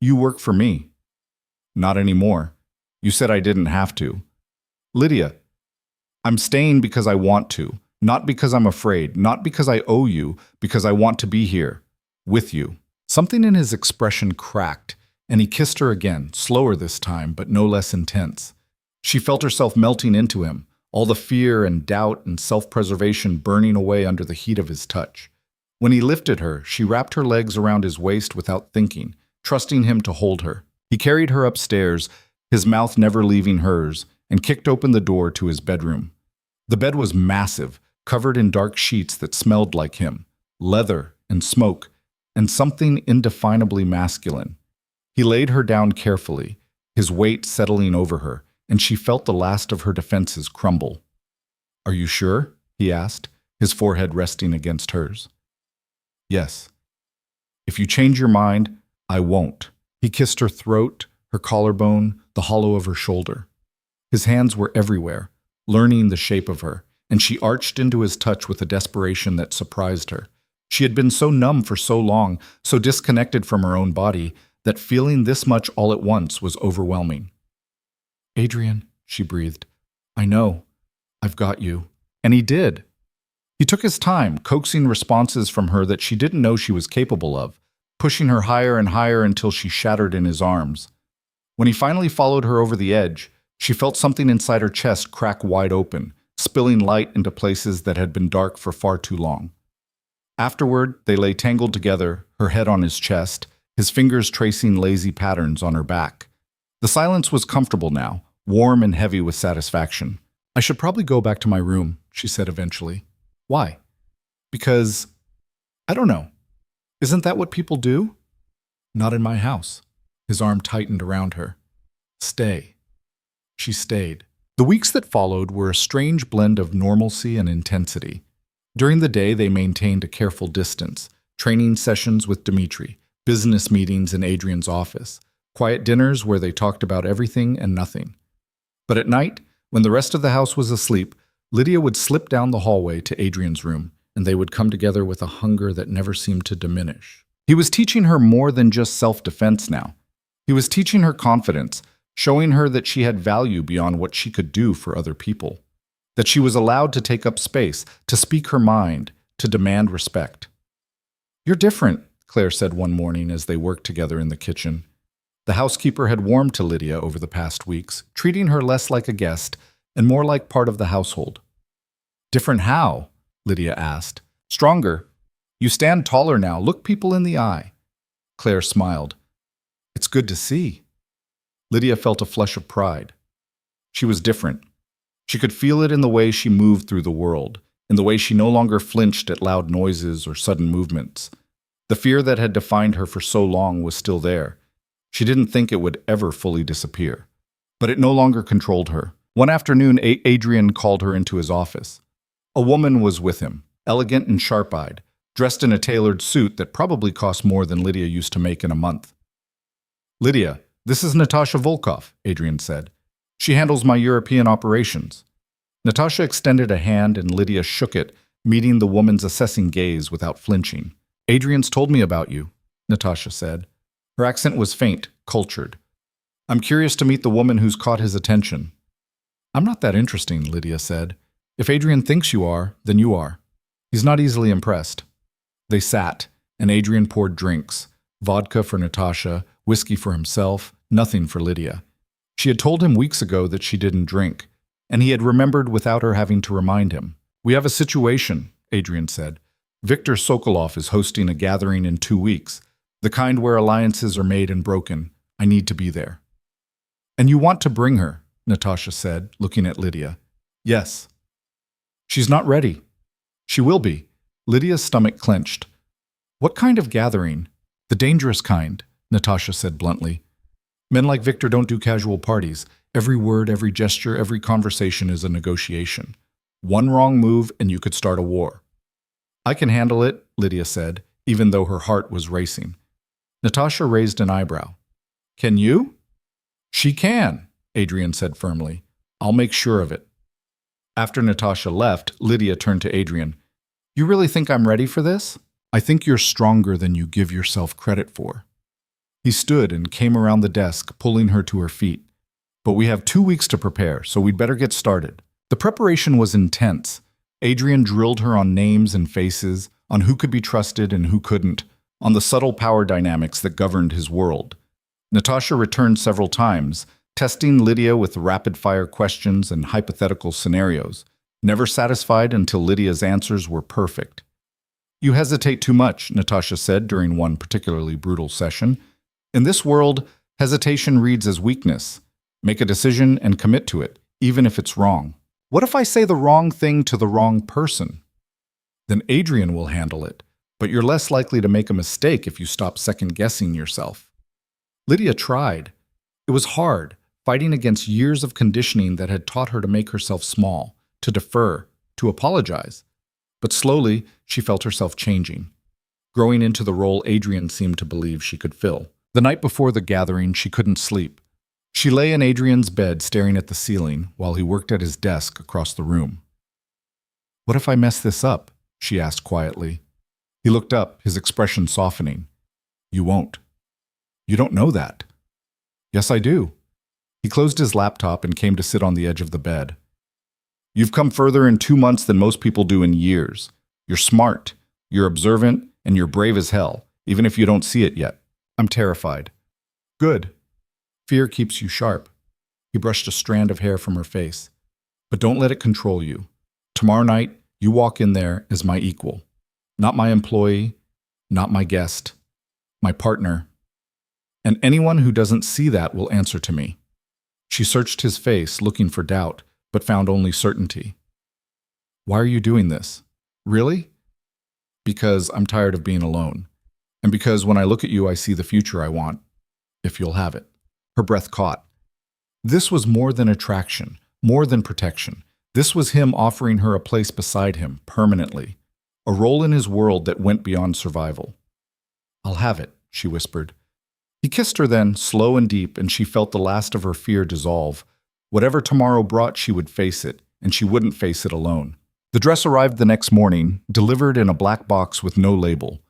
You work for me." "Not anymore. You said I didn't have to." "Lydia, I'm staying because I want to, not because I'm afraid, not because I owe you, because I want to be here, with you." Something in his expression cracked, and he kissed her again, slower this time, but no less intense. She felt herself melting into him, all the fear and doubt and self-preservation burning away under the heat of his touch. When he lifted her, she wrapped her legs around his waist without thinking, trusting him to hold her. He carried her upstairs, his mouth never leaving hers, and kicked open the door to his bedroom. The bed was massive, covered in dark sheets that smelled like him, leather and smoke, and something indefinably masculine. He laid her down carefully, his weight settling over her, and she felt the last of her defenses crumble. "Are you sure?" he asked, his forehead resting against hers. "Yes. If you change your mind, I won't." He kissed her throat, her collarbone, the hollow of her shoulder. His hands were everywhere, learning the shape of her, and she arched into his touch with a desperation that surprised her. She had been so numb for so long, so disconnected from her own body, that feeling this much all at once was overwhelming. "Adrian," she breathed, "I know. I've got you." And he did. He took his time, coaxing responses from her that she didn't know she was capable of, pushing her higher and higher until she shattered in his arms. When he finally followed her over the edge, she felt something inside her chest crack wide open, spilling light into places that had been dark for far too long. Afterward, they lay tangled together, her head on his chest, his fingers tracing lazy patterns on her back. The silence was comfortable now, warm and heavy with satisfaction. I should probably go back to my room, she said eventually. Why? Because, I don't know. Isn't that what people do? Not in my house. His arm tightened around her. Stay. She stayed. The weeks that followed were a strange blend of normalcy and intensity. During the day, they maintained a careful distance, training sessions with Dmitri, business meetings in Adrian's office, quiet dinners where they talked about everything and nothing. But at night, when the rest of the house was asleep, Lydia would slip down the hallway to Adrian's room, and they would come together with a hunger that never seemed to diminish. He was teaching her more than just self-defense now. He was teaching her confidence, showing her that she had value beyond what she could do for other people, that she was allowed to take up space, to speak her mind, to demand respect. You're different, Claire said one morning as they worked together in the kitchen. The housekeeper had warmed to Lydia over the past weeks, treating her less like a guest and more like part of the household. Different how? Lydia asked. Stronger. You stand taller now. Look people in the eye. Claire smiled. It's good to see. Lydia felt a flush of pride. She was different. She could feel it in the way she moved through the world, in the way she no longer flinched at loud noises or sudden movements. The fear that had defined her for so long was still there. She didn't think it would ever fully disappear. But it no longer controlled her. One afternoon, Adrian called her into his office. A woman was with him, elegant and sharp-eyed, dressed in a tailored suit that probably cost more than Lydia used to make in a month. Lydia, this is Natasha Volkov, Adrian said. She handles my European operations. Natasha extended a hand and Lydia shook it, meeting the woman's assessing gaze without flinching. Adrian's told me about you, Natasha said. Her accent was faint, cultured. I'm curious to meet the woman who's caught his attention. I'm not that interesting, Lydia said. If Adrian thinks you are, then you are. He's not easily impressed. They sat, and Adrian poured drinks. Vodka for Natasha, whiskey for himself, nothing for Lydia. She had told him weeks ago that she didn't drink, and he had remembered without her having to remind him. We have a situation, Adrian said. Viktor Sokolov is hosting a gathering in 2 weeks, the kind where alliances are made and broken. I need to be there. And you want to bring her, Natasha said, looking at Lydia. Yes. She's not ready. She will be. Lydia's stomach clenched. What kind of gathering? The dangerous kind, Natasha said bluntly. Men like Viktor don't do casual parties. Every word, every gesture, every conversation is a negotiation. One wrong move and you could start a war. I can handle it, Lydia said, even though her heart was racing. Natasha raised an eyebrow. Can you? She can, Adrian said firmly. I'll make sure of it. After Natasha left, Lydia turned to Adrian. You really think I'm ready for this? I think you're stronger than you give yourself credit for. He stood and came around the desk, pulling her to her feet. But we have 2 weeks to prepare, so we'd better get started. The preparation was intense. Adrian drilled her on names and faces, on who could be trusted and who couldn't, on the subtle power dynamics that governed his world. Natasha returned several times, testing Lydia with rapid-fire questions and hypothetical scenarios, never satisfied until Lydia's answers were perfect. You hesitate too much, Natasha said during one particularly brutal session. In this world, hesitation reads as weakness. Make a decision and commit to it, even if it's wrong. What if I say the wrong thing to the wrong person? Then Adrian will handle it, but you're less likely to make a mistake if you stop second-guessing yourself. Lydia tried. It was hard, fighting against years of conditioning that had taught her to make herself small, to defer, to apologize. But slowly, she felt herself changing, growing into the role Adrian seemed to believe she could fill. The night before the gathering, she couldn't sleep. She lay in Adrian's bed staring at the ceiling while he worked at his desk across the room. What if I mess this up? She asked quietly. He looked up, his expression softening. You won't. You don't know that. Yes, I do. He closed his laptop and came to sit on the edge of the bed. You've come further in 2 months than most people do in years. You're smart, you're observant, and you're brave as hell, even if you don't see it yet. I'm terrified. Good. Fear keeps you sharp. He brushed a strand of hair from her face. But don't let it control you. Tomorrow night, you walk in there as my equal. Not my employee, not my guest, my partner. And anyone who doesn't see that will answer to me. She searched his face, looking for doubt, but found only certainty. Why are you doing this? Really? Because I'm tired of being alone. And because when I look at you, I see the future I want, if you'll have it. Her breath caught. This was more than attraction, more than protection. This was him offering her a place beside him, permanently. A role in his world that went beyond survival. I'll have it, she whispered. He kissed her then, slow and deep, and she felt the last of her fear dissolve. Whatever tomorrow brought, she would face it, and she wouldn't face it alone. The dress arrived the next morning, delivered in a black box with no label.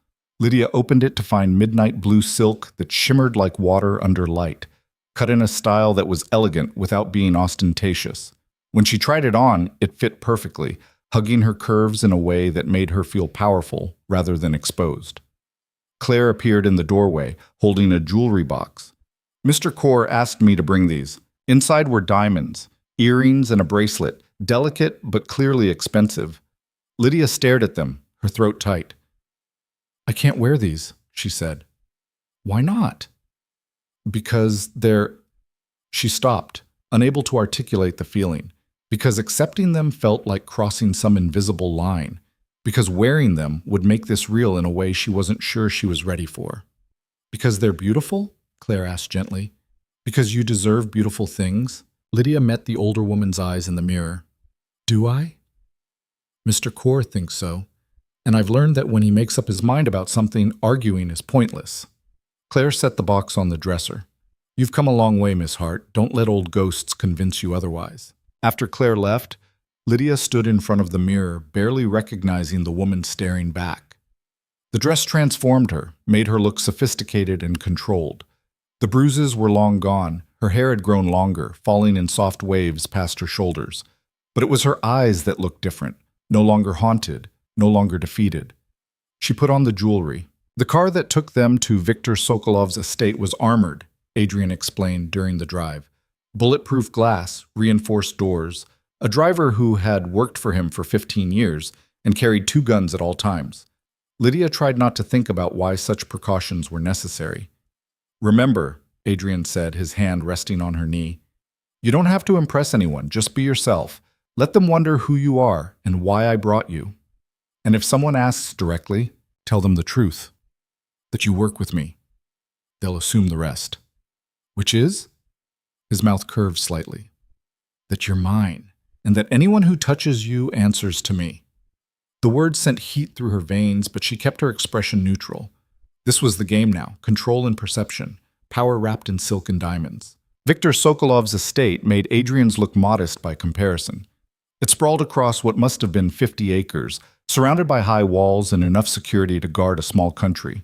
Lydia opened it to find midnight blue silk that shimmered like water under light, cut in a style that was elegant without being ostentatious. When she tried it on, it fit perfectly, hugging her curves in a way that made her feel powerful rather than exposed. Claire appeared in the doorway, holding a jewelry box. Mr. Kaur asked me to bring these. Inside were diamonds, earrings, and a bracelet, delicate but clearly expensive. Lydia stared at them, her throat tight. I can't wear these, she said. Why not? Because they're... She stopped, unable to articulate the feeling. Because accepting them felt like crossing some invisible line. Because wearing them would make this real in a way she wasn't sure she was ready for. Because they're beautiful? Claire asked gently. Because you deserve beautiful things? Lydia met the older woman's eyes in the mirror. Do I? Mr. Kaur thinks so. And I've learned that when he makes up his mind about something, arguing is pointless. Claire set the box on the dresser. You've come a long way, Miss Hart. Don't let old ghosts convince you otherwise. After Claire left, Lydia stood in front of the mirror, barely recognizing the woman staring back. The dress transformed her, made her look sophisticated and controlled. The bruises were long gone. Her hair had grown longer, falling in soft waves past her shoulders. But it was her eyes that looked different, no longer haunted, no longer defeated. She put on the jewelry. The car that took them to Viktor Sokolov's estate was armored, Adrian explained during the drive. Bulletproof glass, reinforced doors, a driver who had worked for him for 15 years and carried 2 guns at all times. Lydia tried not to think about why such precautions were necessary. Remember, Adrian said, his hand resting on her knee, you don't have to impress anyone, just be yourself. Let them wonder who you are and why I brought you. And if someone asks directly, tell them the truth, that you work with me. They'll assume the rest. Which is? His mouth curved slightly. That you're mine, and that anyone who touches you answers to me. The words sent heat through her veins, but she kept her expression neutral. This was the game now, control and perception, power wrapped in silk and diamonds. Viktor Sokolov's estate made Adrian's look modest by comparison. It sprawled across what must have been 50 acres, surrounded by high walls and enough security to guard a small country.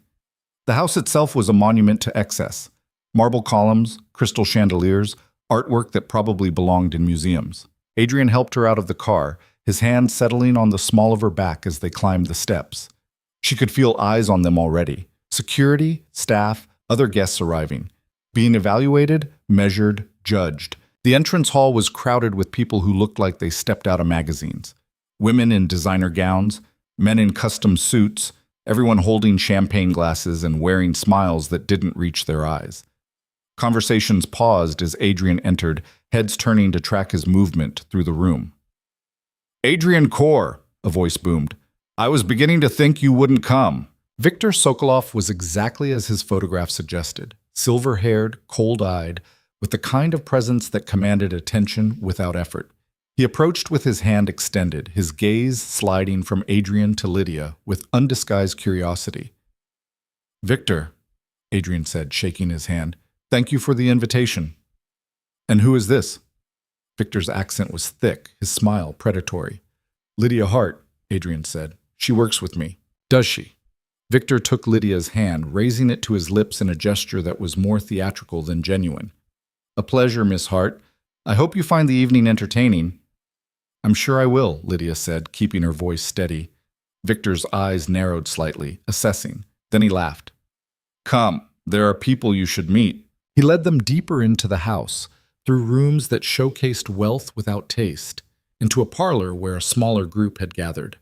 The house itself was a monument to excess. Marble columns, crystal chandeliers, artwork that probably belonged in museums. Adrian helped her out of the car, his hand settling on the small of her back as they climbed the steps. She could feel eyes on them already. Security, staff, other guests arriving. Being evaluated, measured, judged. The entrance hall was crowded with people who looked like they stepped out of magazines. Women in designer gowns, men in custom suits, everyone holding champagne glasses and wearing smiles that didn't reach their eyes. Conversations paused as Adrian entered, heads turning to track his movement through the room. Adrian Kaur, a voice boomed. I was beginning to think you wouldn't come. Viktor Sokolov was exactly as his photograph suggested, silver-haired, cold-eyed, with the kind of presence that commanded attention without effort. He approached with his hand extended, his gaze sliding from Adrian to Lydia with undisguised curiosity. Victor, Adrian said, shaking his hand, thank you for the invitation. And who is this? Victor's accent was thick, his smile predatory. Lydia Hart, Adrian said. She works with me. Does she? Victor took Lydia's hand, raising it to his lips in a gesture that was more theatrical than genuine. A pleasure, Miss Hart. I hope you find the evening entertaining. I'm sure I will, Lydia said, keeping her voice steady. Victor's eyes narrowed slightly, assessing. Then he laughed. Come, there are people you should meet. He led them deeper into the house, through rooms that showcased wealth without taste, into a parlor where a smaller group had gathered.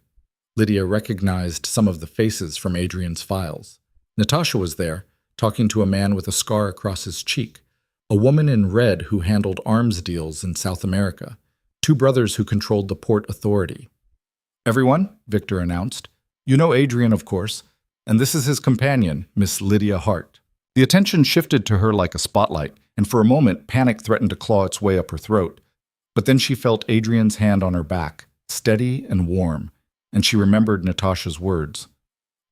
Lydia recognized some of the faces from Adrian's files. Natasha was there, talking to a man with a scar across his cheek, a woman in red who handled arms deals in South America, two brothers who controlled the port authority. "Everyone," Victor announced. "You know Adrian, of course, and this is his companion, Miss Lydia Hart." The attention shifted to her like a spotlight, and for a moment panic threatened to claw its way up her throat. But then she felt Adrian's hand on her back, steady and warm, and she remembered Natasha's words.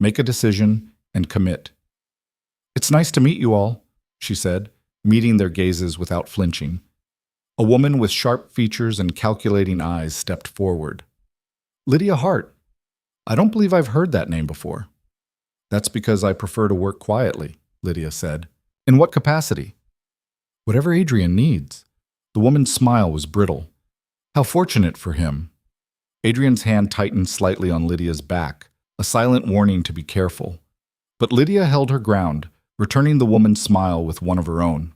"Make a decision and commit." "It's nice to meet you all," she said, meeting their gazes without flinching. A woman with sharp features and calculating eyes stepped forward. "Lydia Hart. I don't believe I've heard that name before." "That's because I prefer to work quietly," Lydia said. "In what capacity?" "Whatever Adrian needs." The woman's smile was brittle. "How fortunate for him." Adrian's hand tightened slightly on Lydia's back, a silent warning to be careful. But Lydia held her ground, returning the woman's smile with one of her own.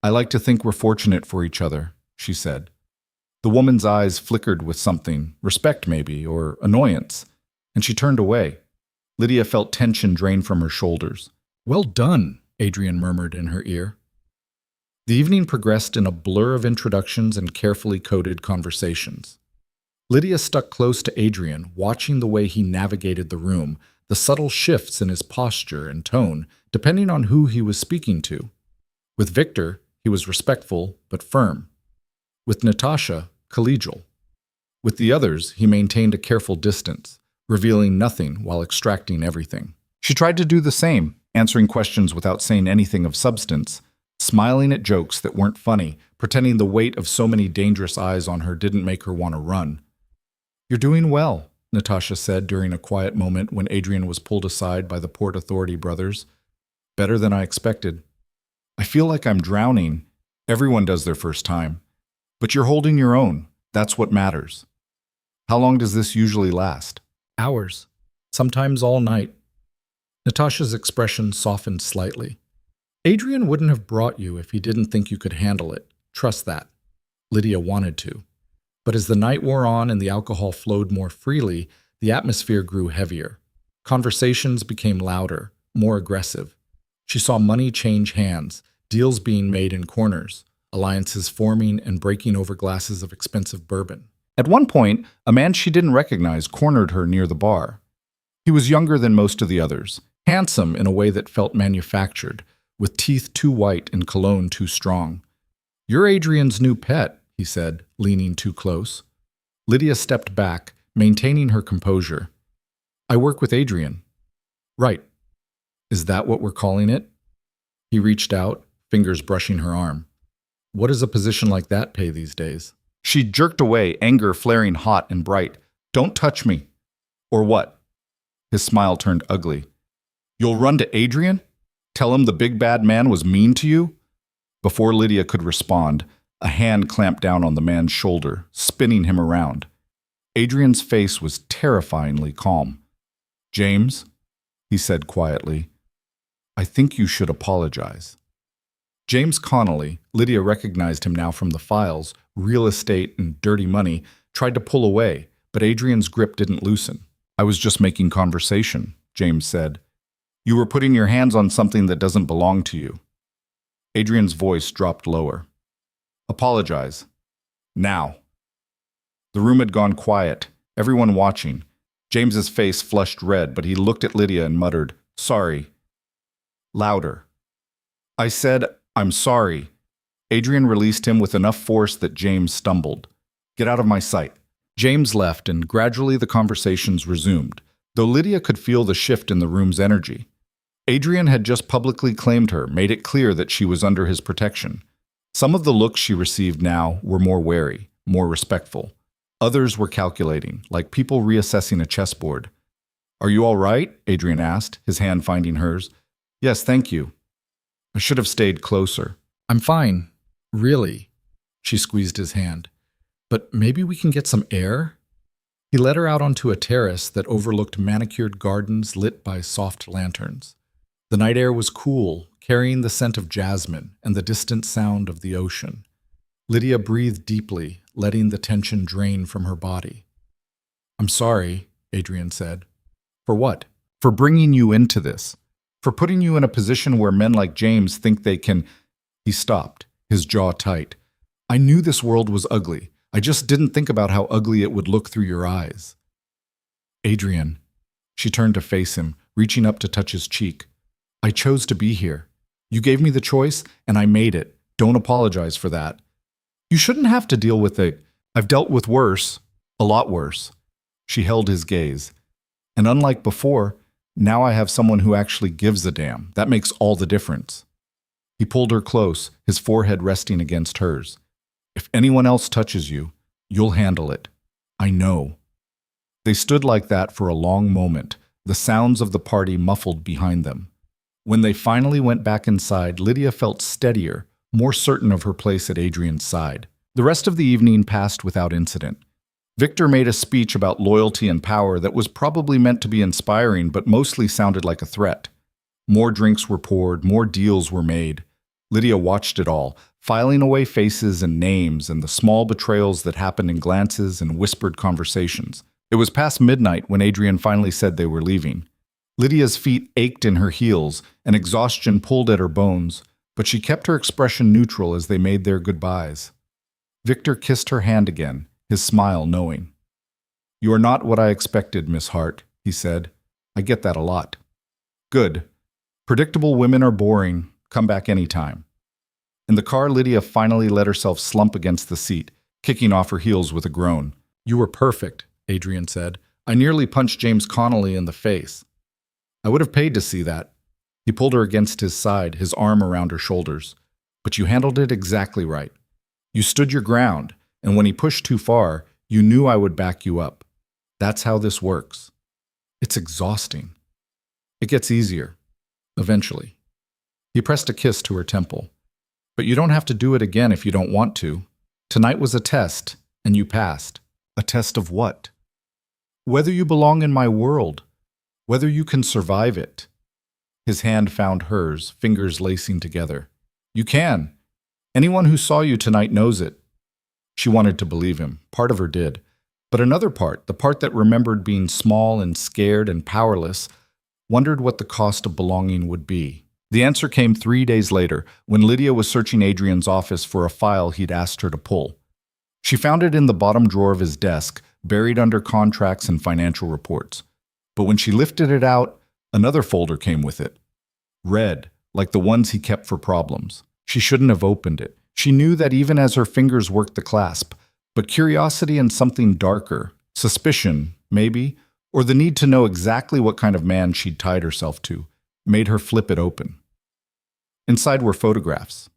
"I like to think we're fortunate for each other," she said. The woman's eyes flickered with something, respect maybe, or annoyance, and she turned away. Lydia felt tension drain from her shoulders. "Well done," Adrian murmured in her ear. The evening progressed in a blur of introductions and carefully coded conversations. Lydia stuck close to Adrian, watching the way he navigated the room, the subtle shifts in his posture and tone, depending on who he was speaking to. With Victor, he was respectful but firm. With Natasha, collegial. With the others, he maintained a careful distance, revealing nothing while extracting everything. She tried to do the same, answering questions without saying anything of substance, smiling at jokes that weren't funny, pretending the weight of so many dangerous eyes on her didn't make her want to run. "You're doing well," Natasha said during a quiet moment when Adrian was pulled aside by the Port Authority brothers. "Better than I expected. I feel like I'm drowning. Everyone does their first time. But you're holding your own. That's what matters." "How long does this usually last?" "Hours. Sometimes all night." Natasha's expression softened slightly. "Adrian wouldn't have brought you if he didn't think you could handle it. Trust that." Lydia wanted to. But as the night wore on and the alcohol flowed more freely, the atmosphere grew heavier. Conversations became louder, more aggressive. She saw money change hands, deals being made in corners, alliances forming and breaking over glasses of expensive bourbon. At one point, a man she didn't recognize cornered her near the bar. He was younger than most of the others, handsome in a way that felt manufactured, with teeth too white and cologne too strong. "You're Adrian's new pet," he said, leaning too close. Lydia stepped back, maintaining her composure. "I work with Adrian." "Right. Is that what we're calling it?" He reached out, fingers brushing her arm. "What does a position like that pay these days?" She jerked away, anger flaring hot and bright. "Don't touch me." "Or what?" His smile turned ugly. "You'll run to Adrian? Tell him the big bad man was mean to you?" Before Lydia could respond, a hand clamped down on the man's shoulder, spinning him around. Adrian's face was terrifyingly calm. "James," he said quietly, "I think you should apologize." James Connolly, Lydia recognized him now from the files, real estate and dirty money, tried to pull away, but Adrian's grip didn't loosen. "I was just making conversation," James said. "You were putting your hands on something that doesn't belong to you." Adrian's voice dropped lower. "Apologize. Now." The room had gone quiet, everyone watching. James's face flushed red, but he looked at Lydia and muttered, "Sorry." Louder. "I said, I'm sorry." Adrian released him with enough force that James stumbled. "Get out of my sight." James left, and gradually the conversations resumed, though Lydia could feel the shift in the room's energy. Adrian had just publicly claimed her, made it clear that she was under his protection. Some of the looks she received now were more wary, more respectful. Others were calculating, like people reassessing a chessboard. "Are you all right?" Adrian asked, his hand finding hers. "Yes, thank you. I should have stayed closer." "I'm fine. Really." She squeezed his hand. "But maybe we can get some air?" He led her out onto a terrace that overlooked manicured gardens lit by soft lanterns. The night air was cool, carrying the scent of jasmine and the distant sound of the ocean. Lydia breathed deeply, letting the tension drain from her body. "I'm sorry," Adrian said. "For what?" "For bringing you into this. For putting you in a position where men like James think they can. He stopped, his jaw tight. I knew this world was ugly. I just didn't think about how ugly it would look through your eyes. Adrian. She turned to face him, reaching up to touch his cheek. I chose to be here. You gave me the choice, and I made it. Don't apologize for that. You shouldn't have to deal with it. I've dealt with worse, a lot worse. She held his gaze. And unlike before, now I have someone who actually gives a damn. That makes all the difference. He pulled her close, his forehead resting against hers. If anyone else touches you, you'll handle it. I know. They stood like that for a long moment, the sounds of the party muffled behind them. When they finally went back inside, Lydia felt steadier, more certain of her place at Adrian's side. The rest of the evening passed without incident. Victor made a speech about loyalty and power that was probably meant to be inspiring, but mostly sounded like a threat. More drinks were poured, more deals were made. Lydia watched it all, filing away faces and names and the small betrayals that happened in glances and whispered conversations. It was past midnight when Adrian finally said they were leaving. Lydia's feet ached in her heels, and exhaustion pulled at her bones, but she kept her expression neutral as they made their goodbyes. Victor kissed her hand again, his smile knowing. You are not what I expected, Miss Hart, he said. I get that a lot. Good. Predictable women are boring. Come back anytime. In the car, Lydia finally let herself slump against the seat, kicking off her heels with a groan. You were perfect, Adrian said. I nearly punched James Connolly in the face. I would have paid to see that. He pulled her against his side, his arm around her shoulders. But you handled it exactly right. You stood your ground, and when he pushed too far, you knew I would back you up. That's how this works. It's exhausting. It gets easier. Eventually. He pressed a kiss to her temple. But you don't have to do it again if you don't want to. Tonight was a test, and you passed. A test of what? Whether you belong in my world. Whether you can survive it. His hand found hers, fingers lacing together. You can. Anyone who saw you tonight knows it. She wanted to believe him. Part of her did. But another part, the part that remembered being small and scared and powerless, wondered what the cost of belonging would be. The answer came 3 days later, when Lydia was searching Adrian's office for a file he'd asked her to pull. She found it in the bottom drawer of his desk, buried under contracts and financial reports. But when she lifted it out, another folder came with it. Red, like the ones he kept for problems. She shouldn't have opened it. She knew that even as her fingers worked the clasp, but curiosity and something darker, suspicion, maybe, or the need to know exactly what kind of man she'd tied herself to, made her flip it open. Inside were photographs.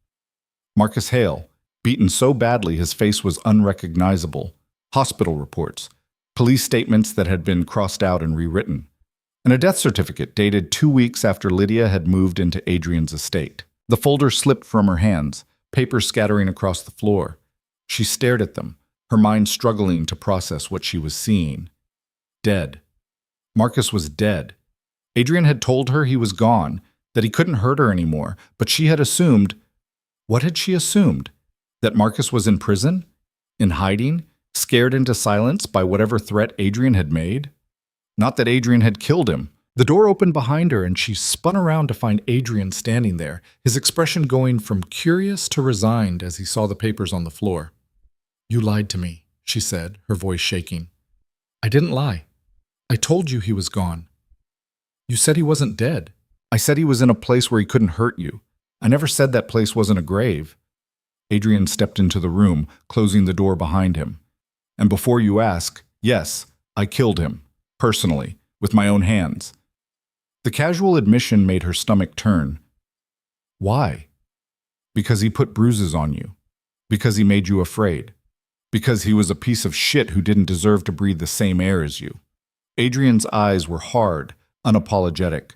Marcus Hale, beaten so badly his face was unrecognizable, hospital reports, police statements that had been crossed out and rewritten, and a death certificate dated 2 weeks after Lydia had moved into Adrian's estate. The folder slipped from her hands, papers scattering across the floor. She stared at them, her mind struggling to process what she was seeing. Dead. Marcus was dead. Adrian had told her he was gone, that he couldn't hurt her anymore, but she had assumed— what had she assumed? That Marcus was in prison? In hiding? Scared into silence by whatever threat Adrian had made? Not that Adrian had killed him. The door opened behind her and she spun around to find Adrian standing there, his expression going from curious to resigned as he saw the papers on the floor. You lied to me, she said, her voice shaking. I didn't lie. I told you he was gone. You said he wasn't dead. I said he was in a place where he couldn't hurt you. I never said that place wasn't a grave. Adrian stepped into the room, closing the door behind him. And before you ask, yes, I killed him, personally, with my own hands. The casual admission made her stomach turn. Why? Because he put bruises on you. Because he made you afraid. Because he was a piece of shit who didn't deserve to breathe the same air as you. Adrian's eyes were hard, unapologetic.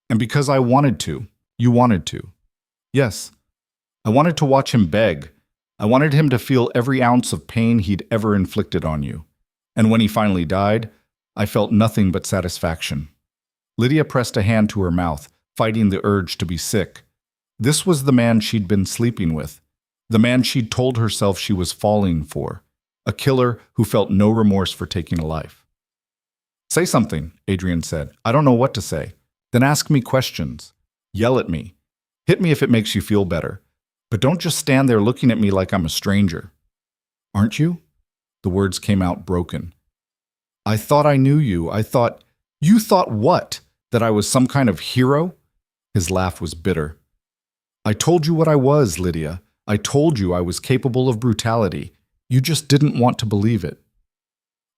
And because I wanted to, you wanted to. Yes, I wanted to watch him beg. I wanted him to feel every ounce of pain he'd ever inflicted on you. And when he finally died, I felt nothing but satisfaction. Lydia pressed a hand to her mouth, fighting the urge to be sick. This was the man she'd been sleeping with, the man she'd told herself she was falling for, a killer who felt no remorse for taking a life. Say something, Adrian said. I don't know what to say. Then ask me questions. Yell at me. Hit me if it makes you feel better. But don't just stand there looking at me like I'm a stranger. Aren't you? The words came out broken. I thought I knew you. You thought what? That I was some kind of hero? His laugh was bitter. I told you what I was, Lydia. I told you I was capable of brutality. You just didn't want to believe it.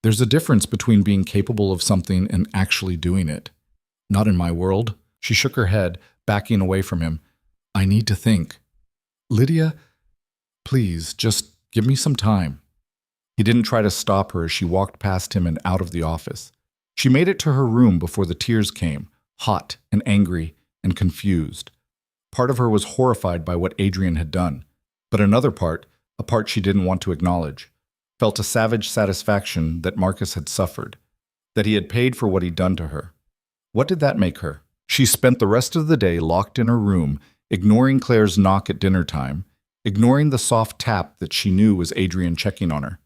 There's a difference between being capable of something and actually doing it. Not in my world. She shook her head, backing away from him. I need to think. Lydia, please, just give me some time. He didn't try to stop her as she walked past him and out of the office. She made it to her room before the tears came, hot and angry and confused. Part of her was horrified by what Adrian had done, but another part, a part she didn't want to acknowledge, felt a savage satisfaction that Marcus had suffered, that he had paid for what he'd done to her. What did that make her? She spent the rest of the day locked in her room, ignoring Claire's knock at dinner time, ignoring the soft tap that she knew was Adrian checking on her.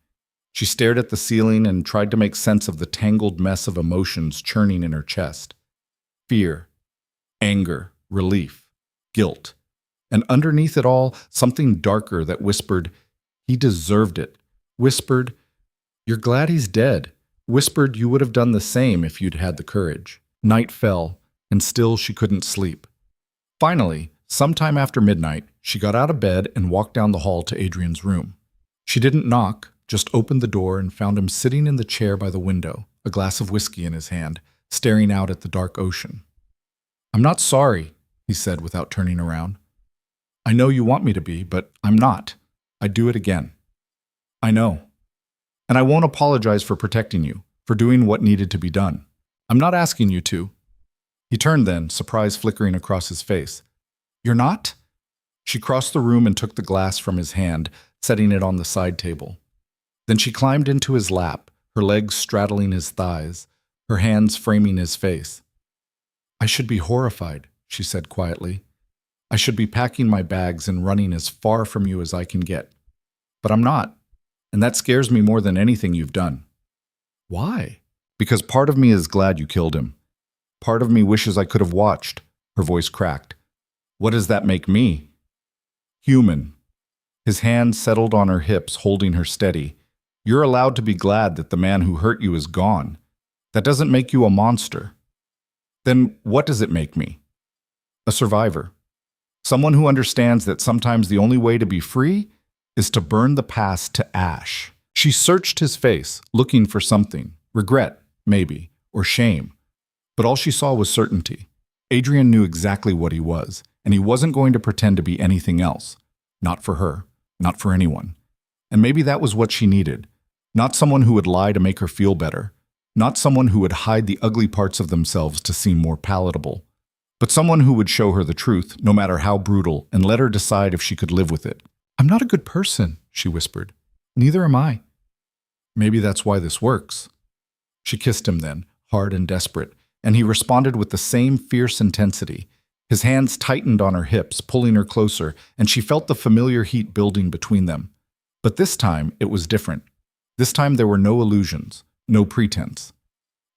She stared at the ceiling and tried to make sense of the tangled mess of emotions churning in her chest. Fear, anger, relief, guilt. And underneath it all, something darker that whispered, he deserved it. Whispered, you're glad he's dead. Whispered you would have done the same if you'd had the courage. Night fell, and still she couldn't sleep. Finally, sometime after midnight, she got out of bed and walked down the hall to Adrian's room. She didn't knock, just opened the door and found him sitting in the chair by the window, a glass of whiskey in his hand, staring out at the dark ocean. I'm not sorry, he said without turning around. I know you want me to be, but I'm not. I'd do it again. I know. And I won't apologize for protecting you, for doing what needed to be done. I'm not asking you to. He turned then, surprise flickering across his face. You're not? She crossed the room and took the glass from his hand, setting it on the side table. Then she climbed into his lap, her legs straddling his thighs, her hands framing his face. I should be horrified, she said quietly. I should be packing my bags and running as far from you as I can get. But I'm not, and that scares me more than anything you've done. Why? Because part of me is glad you killed him. Part of me wishes I could have watched. Her voice cracked. What does that make me? Human. His hand settled on her hips, holding her steady. You're allowed to be glad that the man who hurt you is gone. That doesn't make you a monster. Then what does it make me? A survivor. Someone who understands that sometimes the only way to be free is to burn the past to ash. She searched his face, looking for something. Regret, maybe, or shame. But all she saw was certainty. Adrian knew exactly what he was, and he wasn't going to pretend to be anything else. Not for her, not for anyone. And maybe that was what she needed. Not someone who would lie to make her feel better. Not someone who would hide the ugly parts of themselves to seem more palatable. But someone who would show her the truth, no matter how brutal, and let her decide if she could live with it. I'm not a good person, she whispered. Neither am I. Maybe that's why this works. She kissed him then, hard and desperate, and he responded with the same fierce intensity. His hands tightened on her hips, pulling her closer, and she felt the familiar heat building between them. But this time, it was different. This time there were no illusions, no pretense.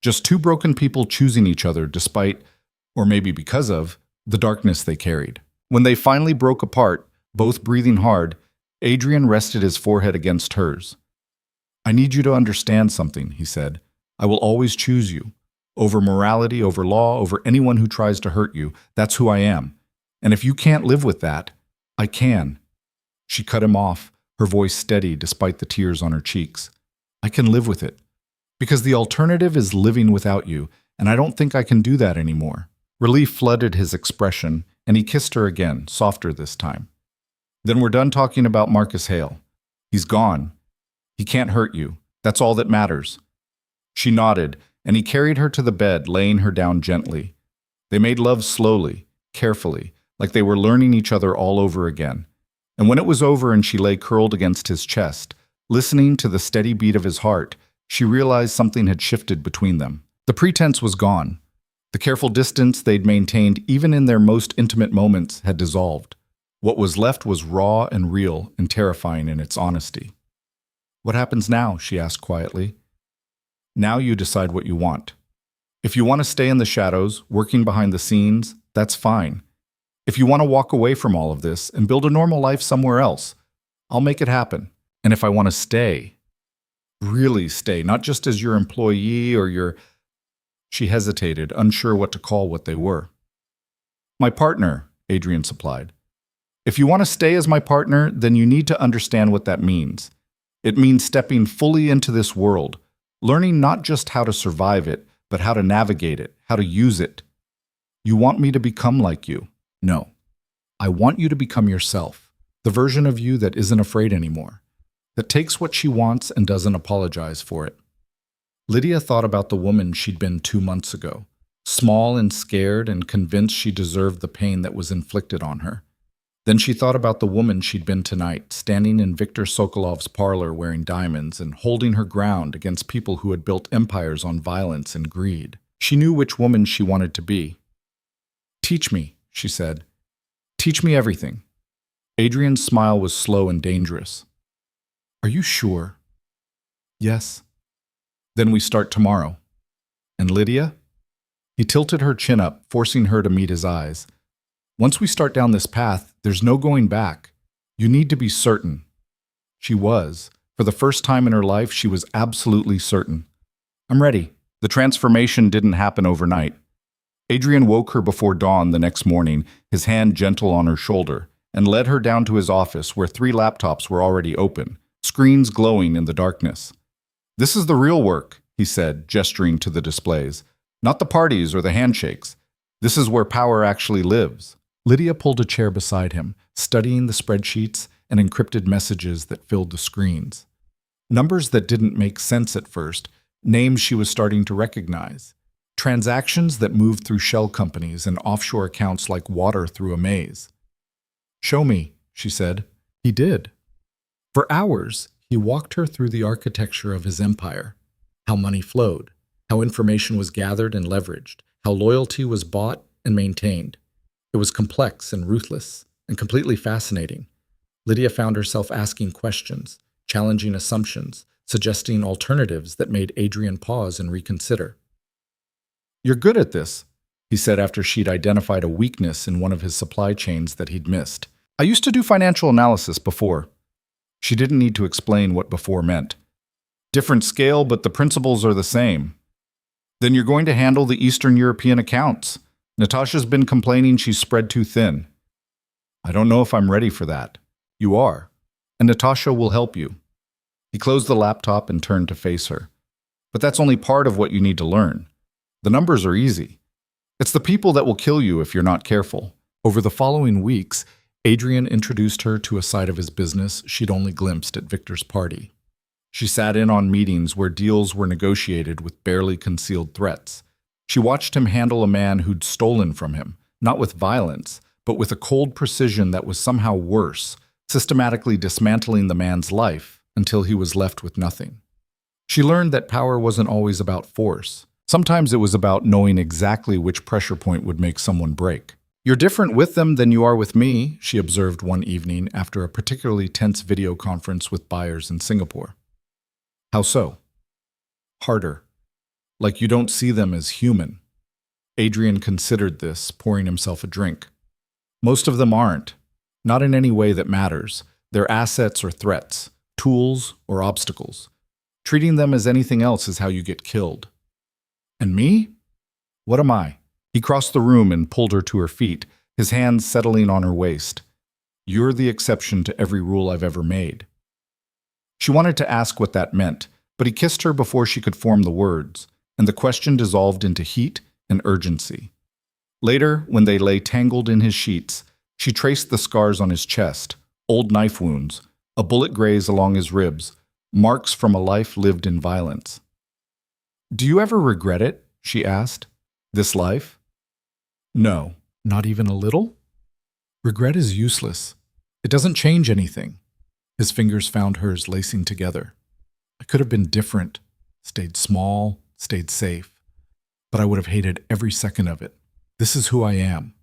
Just two broken people choosing each other despite, or maybe because of, the darkness they carried. When they finally broke apart, both breathing hard, Adrian rested his forehead against hers. I need you to understand something, he said. I will always choose you. Over morality, over law, over anyone who tries to hurt you. That's who I am. And if you can't live with that, I can. She cut him off, her voice steady despite the tears on her cheeks. I can live with it. Because the alternative is living without you, and I don't think I can do that anymore. Relief flooded his expression, and he kissed her again, softer this time. Then we're done talking about Marcus Hale. He's gone. He can't hurt you. That's all that matters. She nodded, and he carried her to the bed, laying her down gently. They made love slowly, carefully, like they were learning each other all over again. And when it was over and she lay curled against his chest, listening to the steady beat of his heart, she realized something had shifted between them. The pretense was gone. The careful distance they'd maintained even in their most intimate moments had dissolved. What was left was raw and real and terrifying in its honesty. What happens now? She asked quietly. Now you decide what you want. If you want to stay in the shadows, working behind the scenes, that's fine. If you want to walk away from all of this and build a normal life somewhere else, I'll make it happen. And if I want to stay, really stay, not just as your employee or your... She hesitated, unsure what to call what they were. My partner, Adrian supplied. If you want to stay as my partner, then you need to understand what that means. It means stepping fully into this world, learning not just how to survive it, but how to navigate it, how to use it. You want me to become like you? No. I want you to become yourself, the version of you that isn't afraid anymore, that takes what she wants and doesn't apologize for it. Lydia thought about the woman she'd been 2 months ago, small and scared and convinced she deserved the pain that was inflicted on her. Then she thought about the woman she'd been tonight, standing in Viktor Sokolov's parlor wearing diamonds and holding her ground against people who had built empires on violence and greed. She knew which woman she wanted to be. Teach me, she said. Teach me everything. Adrian's smile was slow and dangerous. Are you sure? Yes. Then we start tomorrow. And Lydia? He tilted her chin up, forcing her to meet his eyes. Once we start down this path, there's no going back. You need to be certain. She was. For the first time in her life, she was absolutely certain. I'm ready. The transformation didn't happen overnight. Adrian woke her before dawn the next morning, his hand gentle on her shoulder, and led her down to his office where 3 laptops were already open, screens glowing in the darkness. This is the real work, he said, gesturing to the displays. Not the parties or the handshakes. This is where power actually lives. Lydia pulled a chair beside him, studying the spreadsheets and encrypted messages that filled the screens. Numbers that didn't make sense at first, names she was starting to recognize. Transactions that moved through shell companies and offshore accounts like water through a maze. Show me, she said. He did. For hours, he walked her through the architecture of his empire, how money flowed, how information was gathered and leveraged, how loyalty was bought and maintained. It was complex and ruthless and completely fascinating. Lydia found herself asking questions, challenging assumptions, suggesting alternatives that made Adrian pause and reconsider. You're good at this, he said after she'd identified a weakness in one of his supply chains that he'd missed. I used to do financial analysis before. She didn't need to explain what before meant. Different scale, but the principles are the same. Then you're going to handle the Eastern European accounts. Natasha's been complaining she's spread too thin. I don't know if I'm ready for that. You are. And Natasha will help you. He closed the laptop and turned to face her. But that's only part of what you need to learn. The numbers are easy. It's the people that will kill you if you're not careful. Over the following weeks, Adrian introduced her to a side of his business she'd only glimpsed at Victor's party. She sat in on meetings where deals were negotiated with barely concealed threats. She watched him handle a man who'd stolen from him, not with violence, but with a cold precision that was somehow worse, systematically dismantling the man's life until he was left with nothing. She learned that power wasn't always about force. Sometimes it was about knowing exactly which pressure point would make someone break. You're different with them than you are with me, she observed one evening after a particularly tense video conference with buyers in Singapore. How so? Harder. Like you don't see them as human. Adrian considered this, pouring himself a drink. Most of them aren't. Not in any way that matters. They're assets or threats, tools or obstacles. Treating them as anything else is how you get killed. And me? What am I? He crossed the room and pulled her to her feet, his hands settling on her waist. You're the exception to every rule I've ever made. She wanted to ask what that meant, but he kissed her before she could form the words, and the question dissolved into heat and urgency. Later, when they lay tangled in his sheets, she traced the scars on his chest, old knife wounds, a bullet graze along his ribs, marks from a life lived in violence. Do you ever regret it? She asked. This life? No, not even a little? Regret is useless. It doesn't change anything. His fingers found hers lacing together. I could have been different, stayed small, stayed safe, but I would have hated every second of it. This is who I am.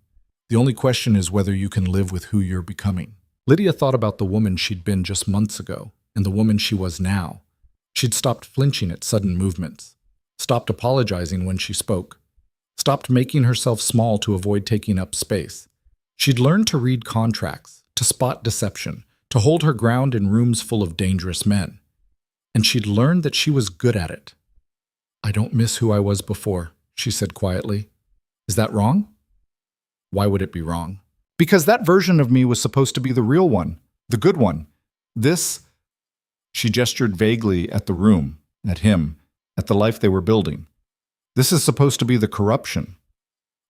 The only question is whether you can live with who you're becoming. Lydia thought about the woman she'd been just months ago and the woman she was now. She'd stopped flinching at sudden movements. stopped apologizing when she spoke, stopped making herself small to avoid taking up space. She'd learned to read contracts, to spot deception, to hold her ground in rooms full of dangerous men. And she'd learned that she was good at it. "I don't miss who I was before," she said quietly. "Is that wrong?" Why would it be wrong? Because that version of me was supposed to be the real one, the good one. This, she gestured vaguely at the room, at him, at the life they were building. This is supposed to be the corruption.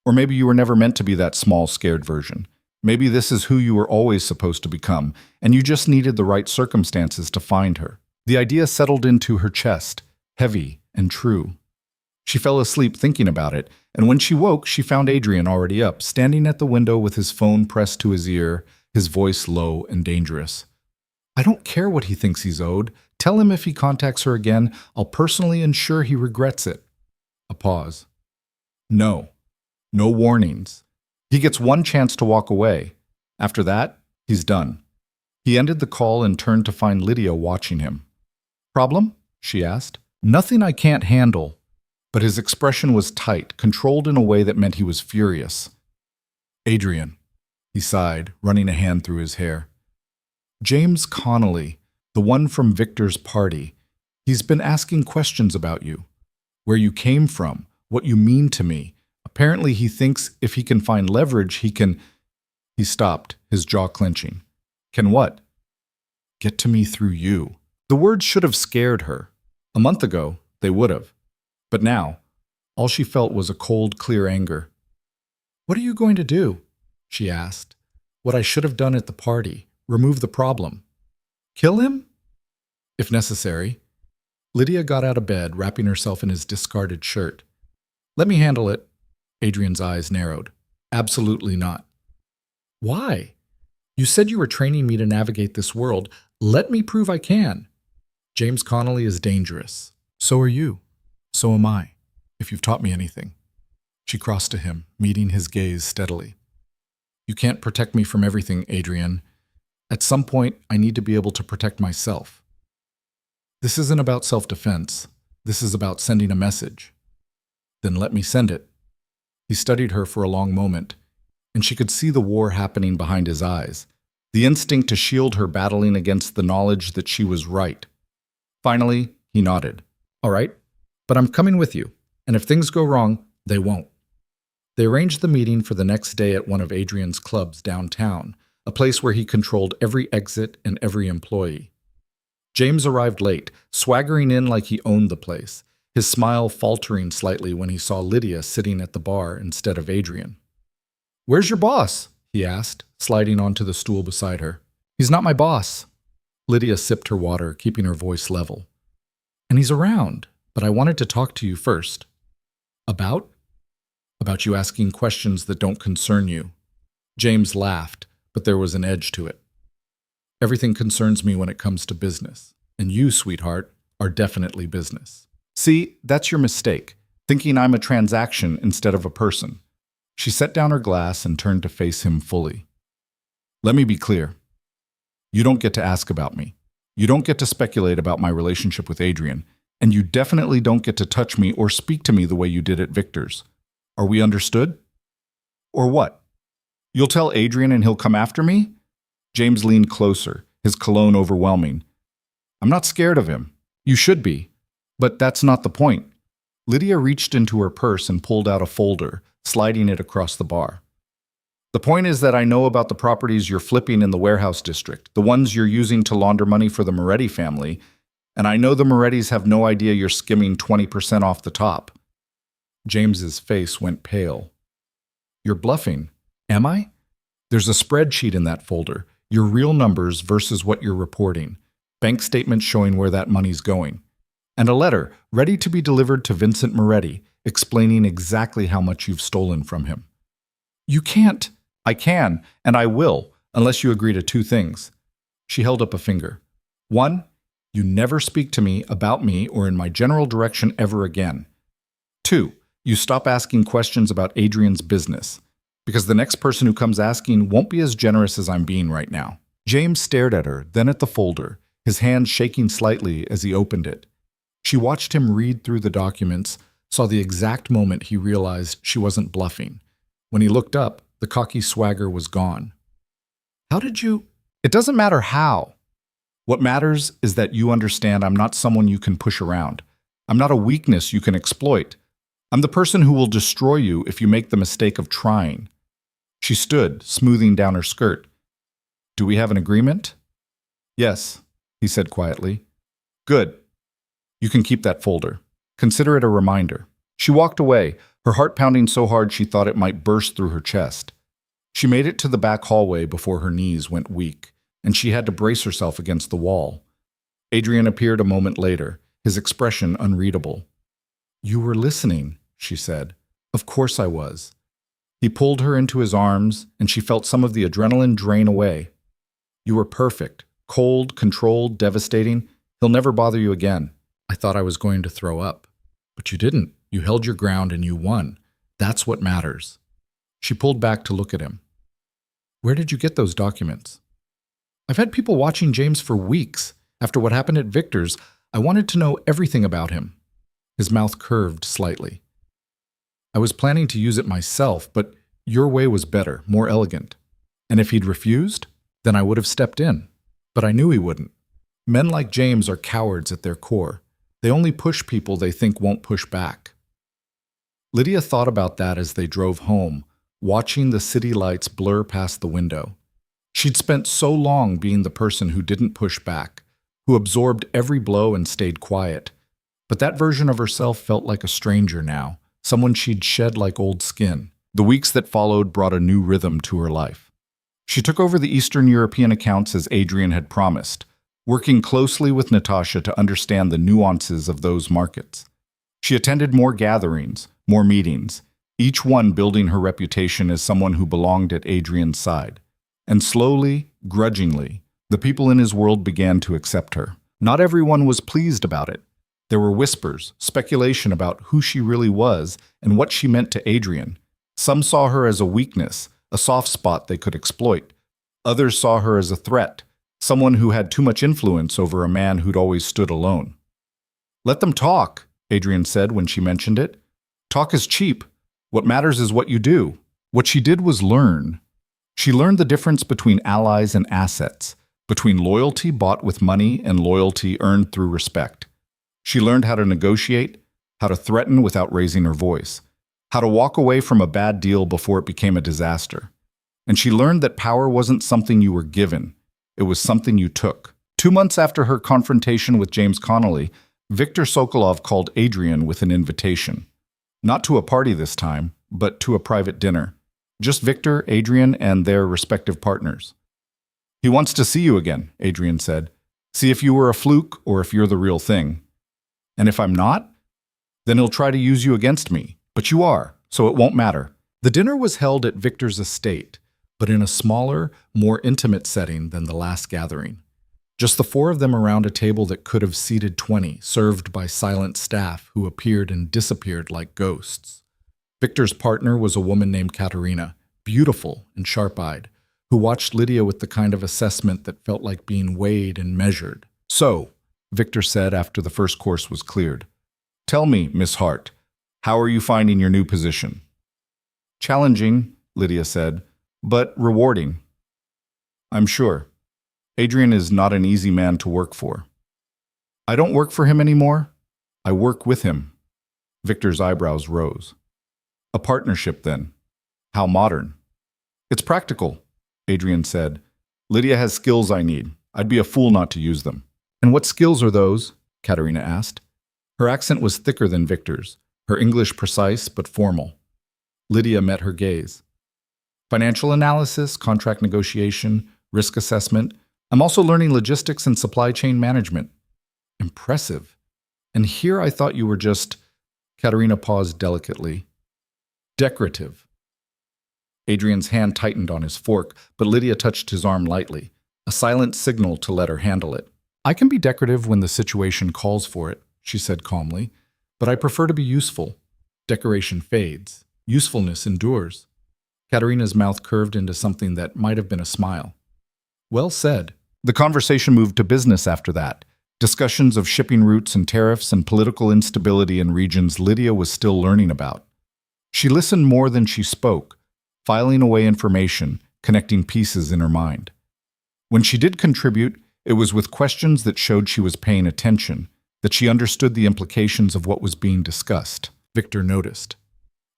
Or maybe you were never meant to be that small, scared version. Maybe this is who you were always supposed to become, and you just needed the right circumstances to find her. The idea settled into her chest, heavy and true. She fell asleep thinking about it, and when she woke, she found Adrian already up, standing at the window with his phone pressed to his ear, his voice low and dangerous. "I don't care what he thinks he's owed. Tell him if he contacts her again, I'll personally ensure he regrets it." A pause. No. No warnings. He gets one chance to walk away. After that, he's done. He ended the call and turned to find Lydia watching him. "Problem?" she asked. "Nothing I can't handle." But his expression was tight, controlled in a way that meant he was furious. "Adrian," he sighed, running a hand through his hair. "James Connolly, the one from Victor's party. He's been asking questions about you. Where you came from, what you mean to me. Apparently he thinks if he can find leverage, he can—" He stopped, his jaw clenching. "Can what?" "Get to me through you." The words should have scared her. A month ago, they would have. But now, all she felt was a cold, clear anger. "What are you going to do?" she asked. "What I should have done at the party. Remove the problem. Kill him?" "If necessary." Lydia got out of bed, wrapping herself in his discarded shirt. "Let me handle it." Adrian's eyes narrowed. "Absolutely not." "Why? You said you were training me to navigate this world. Let me prove I can." "James Connolly is dangerous. So are you. So am I, if you've taught me anything." She crossed to him, meeting his gaze steadily. "You can't protect me from everything, Adrian. At some point, I need to be able to protect myself. This isn't about self-defense. This is about sending a message." "Then let me send it." He studied her for a long moment, and she could see the war happening behind his eyes, the instinct to shield her battling against the knowledge that she was right. Finally, he nodded. "All right. But I'm coming with you, and if things go wrong, they won't." They arranged the meeting for the next day at one of Adrian's clubs downtown, a place where he controlled every exit and every employee. James arrived late, swaggering in like he owned the place, his smile faltering slightly when he saw Lydia sitting at the bar instead of Adrian. "Where's your boss?" he asked, sliding onto the stool beside her. "He's not my boss." Lydia sipped her water, keeping her voice level. "And he's around. But I wanted to talk to you first." "About?" "About you asking questions that don't concern you." James laughed, but there was an edge to it. "Everything concerns me when it comes to business. And you, sweetheart, are definitely business." "See, that's your mistake, thinking I'm a transaction instead of a person." She set down her glass and turned to face him fully. "Let me be clear. You don't get to ask about me. You don't get to speculate about my relationship with Adrian. And you definitely don't get to touch me or speak to me the way you did at Victor's. Are we understood? Or what? You'll tell Adrian and he'll come after me?" James leaned closer, his cologne overwhelming. "I'm not scared of him. You should be. But that's not the point." Lydia reached into her purse and pulled out a folder, sliding it across the bar. "The point is that I know about the properties you're flipping in the warehouse district, the ones you're using to launder money for the Moretti family, and I know the Morettis have no idea you're skimming 20% off the top." James's face went pale. "You're bluffing." "Am I?" "There's a spreadsheet in that folder, your real numbers versus what you're reporting, bank statements showing where that money's going, and a letter ready to be delivered to Vincent Moretti, explaining exactly how much you've stolen from him." "You can't." "I can, and I will, unless you agree to two things." She held up a finger. "One, you never speak to me, about me, or in my general direction ever again. 2, you stop asking questions about Adrian's business, because the next person who comes asking won't be as generous as I'm being right now." James stared at her, then at the folder, his hand shaking slightly as he opened it. She watched him read through the documents, saw the exact moment he realized she wasn't bluffing. When he looked up, the cocky swagger was gone. How did you? It doesn't matter how. What matters is that you understand I'm not someone you can push around. I'm not a weakness you can exploit. I'm the person who will destroy you if you make the mistake of trying. She stood, smoothing down her skirt. Do we have an agreement? Yes, he said quietly. Good. You can keep that folder. Consider it a reminder. She walked away, her heart pounding so hard she thought it might burst through her chest. She made it to the back hallway before her knees went weak, and she had to brace herself against the wall. Adrian appeared a moment later, his expression unreadable. You were listening, she said. Of course I was. He pulled her into his arms, and she felt some of the adrenaline drain away. You were perfect, cold, controlled, devastating. He'll never bother you again. I thought I was going to throw up. But you didn't. You held your ground and you won. That's what matters. She pulled back to look at him. Where did you get those documents? I've had people watching James for weeks. After what happened at Victor's, I wanted to know everything about him. His mouth curved slightly. I was planning to use it myself, but your way was better, more elegant. And if he'd refused, then I would have stepped in. But I knew he wouldn't. Men like James are cowards at their core. They only push people they think won't push back. Lydia thought about that as they drove home, watching the city lights blur past the window. She'd spent so long being the person who didn't push back, who absorbed every blow and stayed quiet. But that version of herself felt like a stranger now, someone she'd shed like old skin. The weeks that followed brought a new rhythm to her life. She took over the Eastern European accounts as Adrian had promised, working closely with Natasha to understand the nuances of those markets. She attended more gatherings, more meetings, each one building her reputation as someone who belonged at Adrian's side. And slowly, grudgingly, the people in his world began to accept her. Not everyone was pleased about it. There were whispers, speculation about who she really was and what she meant to Adrian. Some saw her as a weakness, a soft spot they could exploit. Others saw her as a threat, someone who had too much influence over a man who'd always stood alone. Let them talk, Adrian said when she mentioned it. Talk is cheap. What matters is what you do. What she did was learn. She learned the difference between allies and assets, between loyalty bought with money and loyalty earned through respect. She learned how to negotiate, how to threaten without raising her voice, how to walk away from a bad deal before it became a disaster. And she learned that power wasn't something you were given. It was something you took. 2 months after her confrontation with James Connolly, Viktor Sokolov called Adrian with an invitation. Not to a party this time, but to a private dinner. Just Viktor, Adrian, and their respective partners. He wants to see you again, Adrian said. See if you were a fluke or if you're the real thing. And if I'm not, then he'll try to use you against me. But you are, so it won't matter. The dinner was held at Victor's estate, but in a smaller, more intimate setting than the last gathering. Just the 4 of them around a table that could have seated 20, served by silent staff who appeared and disappeared like ghosts. Victor's partner was a woman named Katerina, beautiful and sharp-eyed, who watched Lydia with the kind of assessment that felt like being weighed and measured. So, Victor said after the first course was cleared, tell me, Miss Hart, how are you finding your new position? Challenging, Lydia said, but rewarding. I'm sure. Adrian is not an easy man to work for. I don't work for him anymore. I work with him. Victor's eyebrows rose. A partnership, then. How modern. It's practical, Adrian said. Lydia has skills I need. I'd be a fool not to use them. And what skills are those? Katerina asked. Her accent was thicker than Victor's, her English precise but formal. Lydia met her gaze. Financial analysis, contract negotiation, risk assessment. I'm also learning logistics and supply chain management. Impressive. And here I thought you were just... Katerina paused delicately. Decorative. Adrian's hand tightened on his fork, but Lydia touched his arm lightly, a silent signal to let her handle it. I can be decorative when the situation calls for it, she said calmly, but I prefer to be useful. Decoration fades. Usefulness endures. Katerina's mouth curved into something that might have been a smile. Well said. The conversation moved to business after that. Discussions of shipping routes and tariffs and political instability in regions Lydia was still learning about. She listened more than she spoke, filing away information, connecting pieces in her mind. When she did contribute, it was with questions that showed she was paying attention, that she understood the implications of what was being discussed. Victor noticed.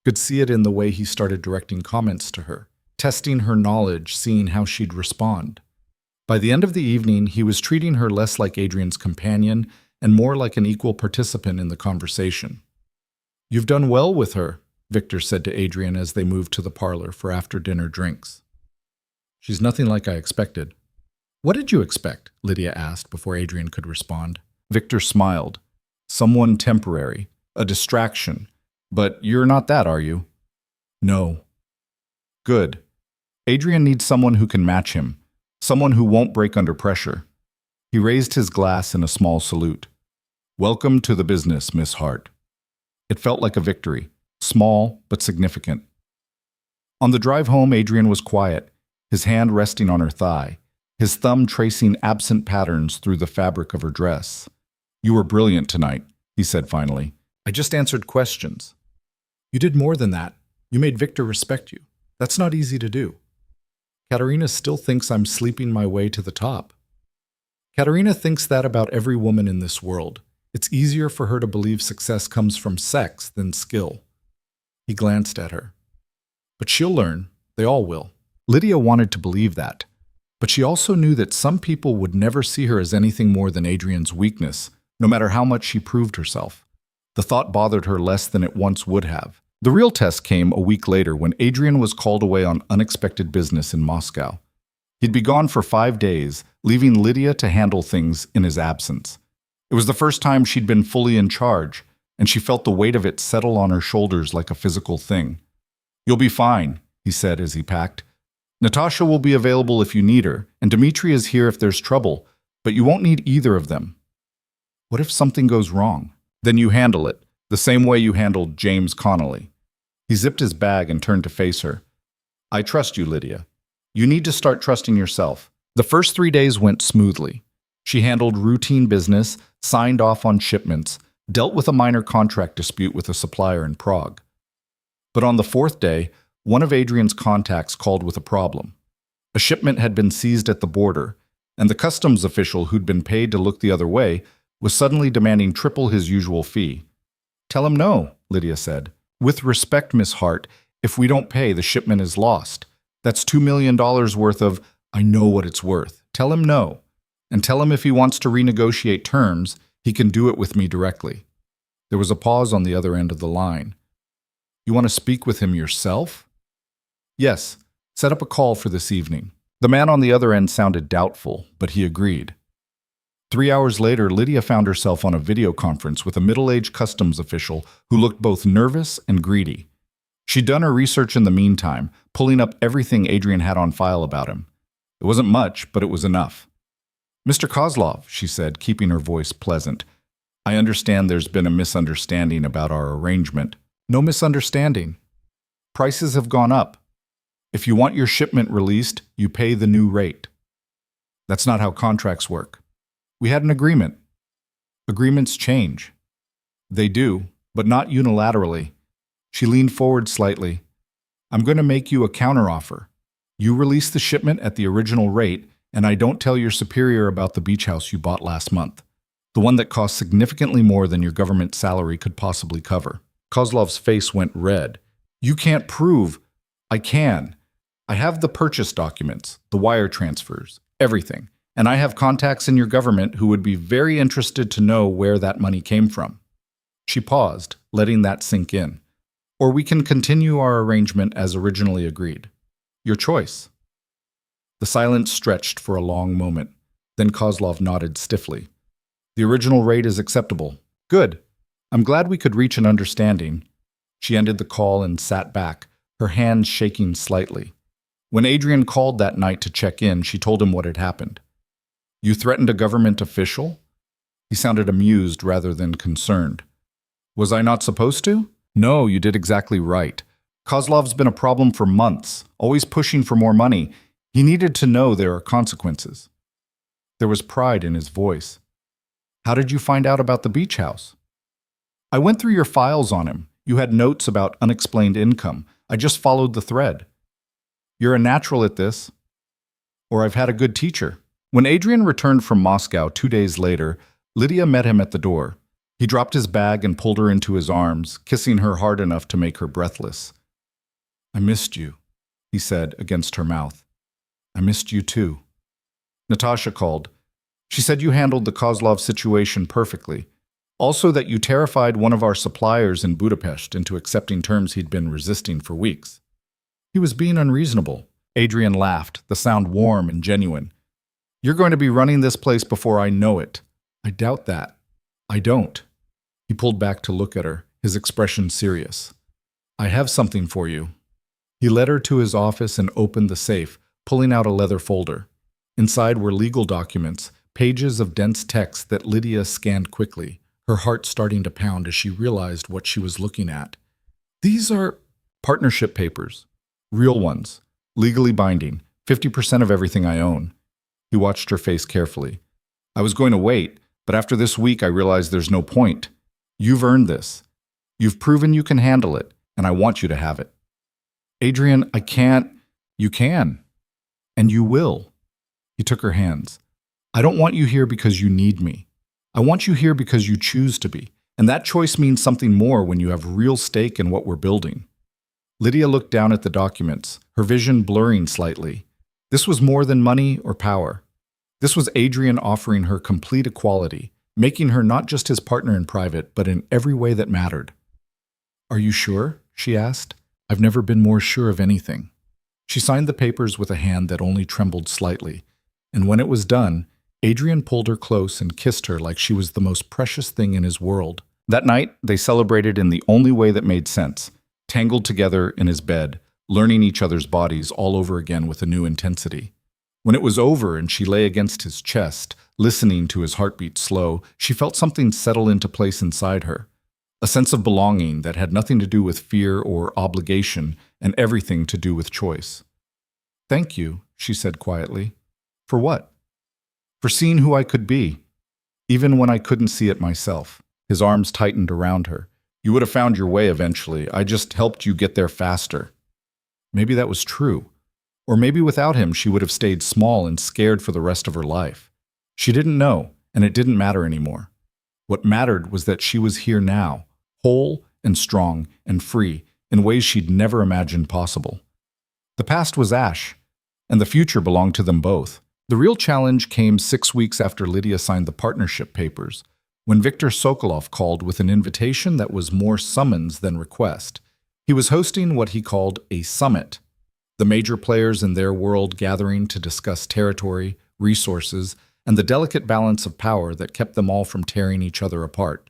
Could see it in the way he started directing comments to her, testing her knowledge, seeing how she'd respond. By the end of the evening, he was treating her less like Adrian's companion and more like an equal participant in the conversation. "You've done well with her," Victor said to Adrian as they moved to the parlor for after-dinner drinks. "She's nothing like I expected." "What did you expect?" Lydia asked before Adrian could respond. Victor smiled. "Someone temporary, a distraction. But you're not that, are you?" "No." "Good. Adrian needs someone who can match him, someone who won't break under pressure." He raised his glass in a small salute. "Welcome to the business, Miss Hart." It felt like a victory, small but significant. On the drive home, Adrian was quiet, his hand resting on her thigh, his thumb tracing absent patterns through the fabric of her dress. "You were brilliant tonight," he said finally. "I just answered questions." "You did more than that. You made Victor respect you. That's not easy to do." "Katerina still thinks I'm sleeping my way to the top." "Katerina thinks that about every woman in this world. It's easier for her to believe success comes from sex than skill." He glanced at her. "But she'll learn. They all will." Lydia wanted to believe that, but she also knew that some people would never see her as anything more than Adrian's weakness, no matter how much she proved herself. The thought bothered her less than it once would have. The real test came a week later when Adrian was called away on unexpected business in Moscow. He'd be gone for 5 days, leaving Lydia to handle things in his absence. It was the first time she'd been fully in charge, and she felt the weight of it settle on her shoulders like a physical thing. "You'll be fine," he said as he packed. "Natasha will be available if you need her, and Dmitri is here if there's trouble, but you won't need either of them." "What if something goes wrong?" "Then you handle it, the same way you handled James Connolly." He zipped his bag and turned to face her. "I trust you, Lydia. You need to start trusting yourself." The first 3 days went smoothly. She handled routine business, signed off on shipments, dealt with a minor contract dispute with a supplier in Prague. But on the 4th day, one of Adrian's contacts called with a problem. A shipment had been seized at the border, and the customs official who'd been paid to look the other way was suddenly demanding triple his usual fee. "Tell him no," Lydia said. "With respect, Miss Hart, if we don't pay, the shipment is lost. That's $2 million worth of, I know what it's worth. Tell him no. And tell him if he wants to renegotiate terms, he can do it with me directly." There was a pause on the other end of the line. "You want to speak with him yourself?" "Yes. Set up a call for this evening." The man on the other end sounded doubtful, but he agreed. 3 hours later, Lydia found herself on a video conference with a middle-aged customs official who looked both nervous and greedy. She'd done her research in the meantime, pulling up everything Adrian had on file about him. It wasn't much, but it was enough. "Mr. Kozlov," she said, keeping her voice pleasant, "I understand there's been a misunderstanding about our arrangement." "No misunderstanding. Prices have gone up. If you want your shipment released, you pay the new rate." "That's not how contracts work." "We had an agreement." "Agreements change." "They do, but not unilaterally." She leaned forward slightly. "I'm going to make you a counteroffer. You release the shipment at the original rate, and I don't tell your superior about the beach house you bought last month, the one that cost significantly more than your government salary could possibly cover." Kozlov's face went red. "You can't prove." "I can. I have the purchase documents, the wire transfers, everything. And I have contacts in your government who would be very interested to know where that money came from." She paused, letting that sink in. "Or we can continue our arrangement as originally agreed. Your choice." The silence stretched for a long moment. Then Kozlov nodded stiffly. "The original rate is acceptable." "Good. I'm glad we could reach an understanding." She ended the call and sat back, her hands shaking slightly. When Adrian called that night to check in, she told him what had happened. "You threatened a government official?" He sounded amused rather than concerned. "Was I not supposed to?" "No, you did exactly right. Kozlov's been a problem for months, always pushing for more money. He needed to know there are consequences." There was pride in his voice. How did you find out about the beach house? I went through your files on him. You had notes about unexplained income. I just followed the thread. You're a natural at this. Or I've had a good teacher. When Adrian returned from Moscow 2 days later, Lydia met him at the door. He dropped his bag and pulled her into his arms, kissing her hard enough to make her breathless. I missed you, he said against her mouth. I missed you too. Natasha called. She said you handled the Kozlov situation perfectly. Also that you terrified one of our suppliers in Budapest into accepting terms he'd been resisting for weeks. He was being unreasonable. Adrian laughed, the sound warm and genuine. You're going to be running this place before I know it. I doubt that. I don't. He pulled back to look at her, his expression serious. I have something for you. He led her to his office and opened the safe, pulling out a leather folder. Inside were legal documents, pages of dense text that Lydia scanned quickly, her heart starting to pound as she realized what she was looking at. These are partnership papers. Real ones. Legally binding. 50% of everything I own. He watched her face carefully. I was going to wait, but after this week I realized there's no point. You've earned this. You've proven you can handle it, and I want you to have it. Adrian, I can't. You can. And you will. He took her hands. I don't want you here because you need me. I want you here because you choose to be. And that choice means something more when you have real stake in what we're building. Lydia looked down at the documents, her vision blurring slightly. This was more than money or power. This was Adrian offering her complete equality, making her not just his partner in private, but in every way that mattered. Are you sure? She asked. I've never been more sure of anything. She signed the papers with a hand that only trembled slightly, and when it was done, Adrian pulled her close and kissed her like she was the most precious thing in his world. That night, they celebrated in the only way that made sense, tangled together in his bed, learning each other's bodies all over again with a new intensity. When it was over and she lay against his chest, listening to his heartbeat slow, she felt something settle into place inside her. A sense of belonging that had nothing to do with fear or obligation and everything to do with choice. Thank you, she said quietly. For what? For seeing who I could be, even when I couldn't see it myself. His arms tightened around her. You would have found your way eventually. I just helped you get there faster. Maybe that was true. Or maybe without him she would have stayed small and scared for the rest of her life. She didn't know, and it didn't matter anymore. What mattered was that she was here now, whole and strong and free, in ways she'd never imagined possible. The past was ash, and the future belonged to them both. The real challenge came 6 weeks after Lydia signed the partnership papers, when Viktor Sokolov called with an invitation that was more summons than request. He was hosting what he called a summit, the major players in their world gathering to discuss territory, resources, and the delicate balance of power that kept them all from tearing each other apart.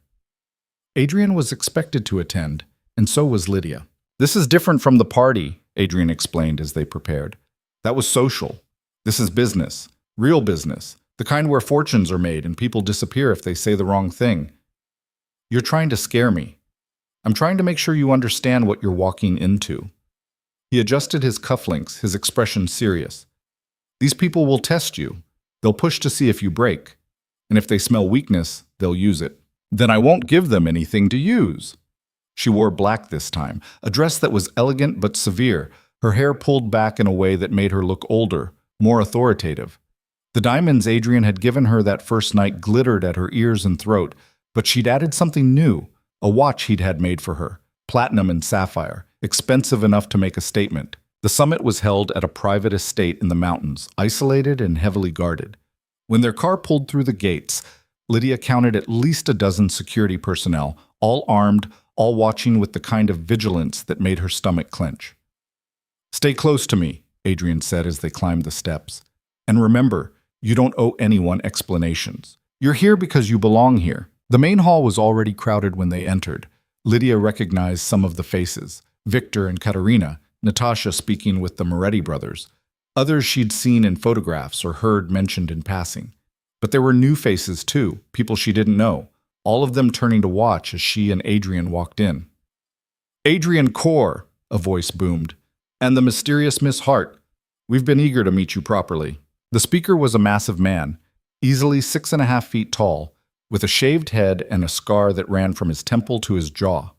Adrian was expected to attend, and so was Lydia. This is different from the party, Adrian explained as they prepared. That was social. This is business, real business, the kind where fortunes are made and people disappear if they say the wrong thing. You're trying to scare me. I'm trying to make sure you understand what you're walking into. He adjusted his cufflinks, his expression serious. These people will test you. They'll push to see if you break. And if they smell weakness, they'll use it. Then I won't give them anything to use. She wore black this time, a dress that was elegant but severe, her hair pulled back in a way that made her look older, more authoritative. The diamonds Adrian had given her that first night glittered at her ears and throat, but she'd added something new, a watch he'd had made for her, platinum and sapphire, expensive enough to make a statement. The summit was held at a private estate in the mountains, isolated and heavily guarded. When their car pulled through the gates, Lydia counted at least a dozen security personnel, all armed, all watching with the kind of vigilance that made her stomach clench. Stay close to me, Adrian said as they climbed the steps. And remember, you don't owe anyone explanations. You're here because you belong here. The main hall was already crowded when they entered. Lydia recognized some of the faces, Victor and Katerina, Natasha speaking with the Moretti brothers. Others she'd seen in photographs or heard mentioned in passing. But there were new faces too, people she didn't know, all of them turning to watch as she and Adrian walked in. Adrian Core, a voice boomed, and the mysterious Miss Hart. We've been eager to meet you properly. The speaker was a massive man, easily 6.5 feet tall, with a shaved head and a scar that ran from his temple to his jaw.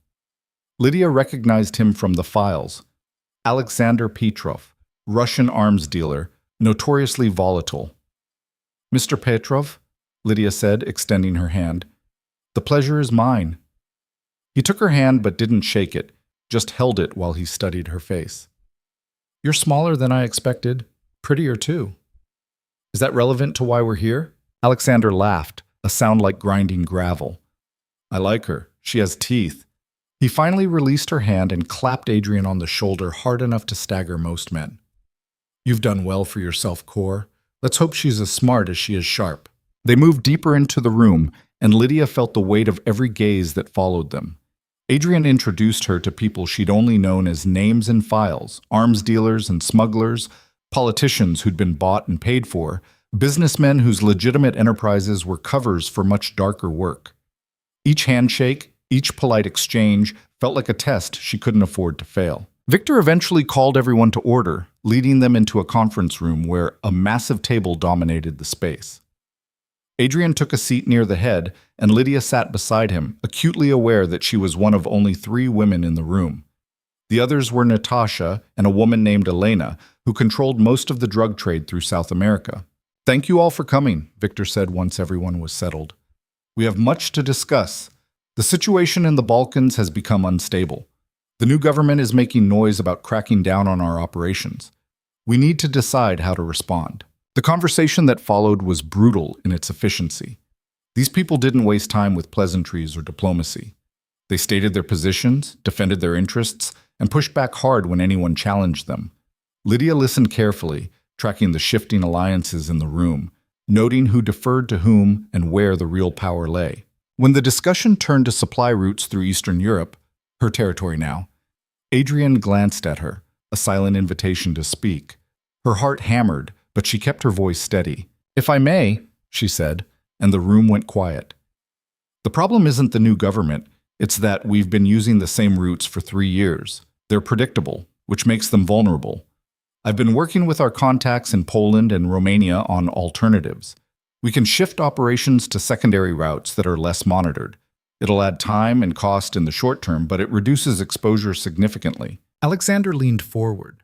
Lydia recognized him from the files. Alexander Petrov, Russian arms dealer, notoriously volatile. "Mr. Petrov," Lydia said, extending her hand, "the pleasure is mine." He took her hand but didn't shake it, just held it while he studied her face. "You're smaller than I expected. Prettier, too." "Is that relevant to why we're here?" Alexander laughed, a sound like grinding gravel. "I like her. She has teeth." He finally released her hand and clapped Adrian on the shoulder hard enough to stagger most men. "You've done well for yourself, Cor. Let's hope she's as smart as she is sharp." They moved deeper into the room, and Lydia felt the weight of every gaze that followed them. Adrian introduced her to people she'd only known as names in files, arms dealers and smugglers, politicians who'd been bought and paid for, businessmen whose legitimate enterprises were covers for much darker work. Each handshake, each polite exchange felt like a test she couldn't afford to fail. Victor eventually called everyone to order, leading them into a conference room where a massive table dominated the space. Adrian took a seat near the head, and Lydia sat beside him, acutely aware that she was one of only 3 women in the room. The others were Natasha and a woman named Elena, who controlled most of the drug trade through South America. "Thank you all for coming," Victor said once everyone was settled. "We have much to discuss. The situation in the Balkans has become unstable. The new government is making noise about cracking down on our operations. We need to decide how to respond." The conversation that followed was brutal in its efficiency. These people didn't waste time with pleasantries or diplomacy. They stated their positions, defended their interests, and pushed back hard when anyone challenged them. Lydia listened carefully, tracking the shifting alliances in the room, noting who deferred to whom and where the real power lay. When the discussion turned to supply routes through Eastern Europe, her territory now, Adrian glanced at her, a silent invitation to speak. Her heart hammered, but she kept her voice steady. "If I may," she said, and the room went quiet. "The problem isn't the new government, it's that we've been using the same routes for 3 years. They're predictable, which makes them vulnerable. I've been working with our contacts in Poland and Romania on alternatives. We can shift operations to secondary routes that are less monitored. It'll add time and cost in the short term, but it reduces exposure significantly." Alexander leaned forward.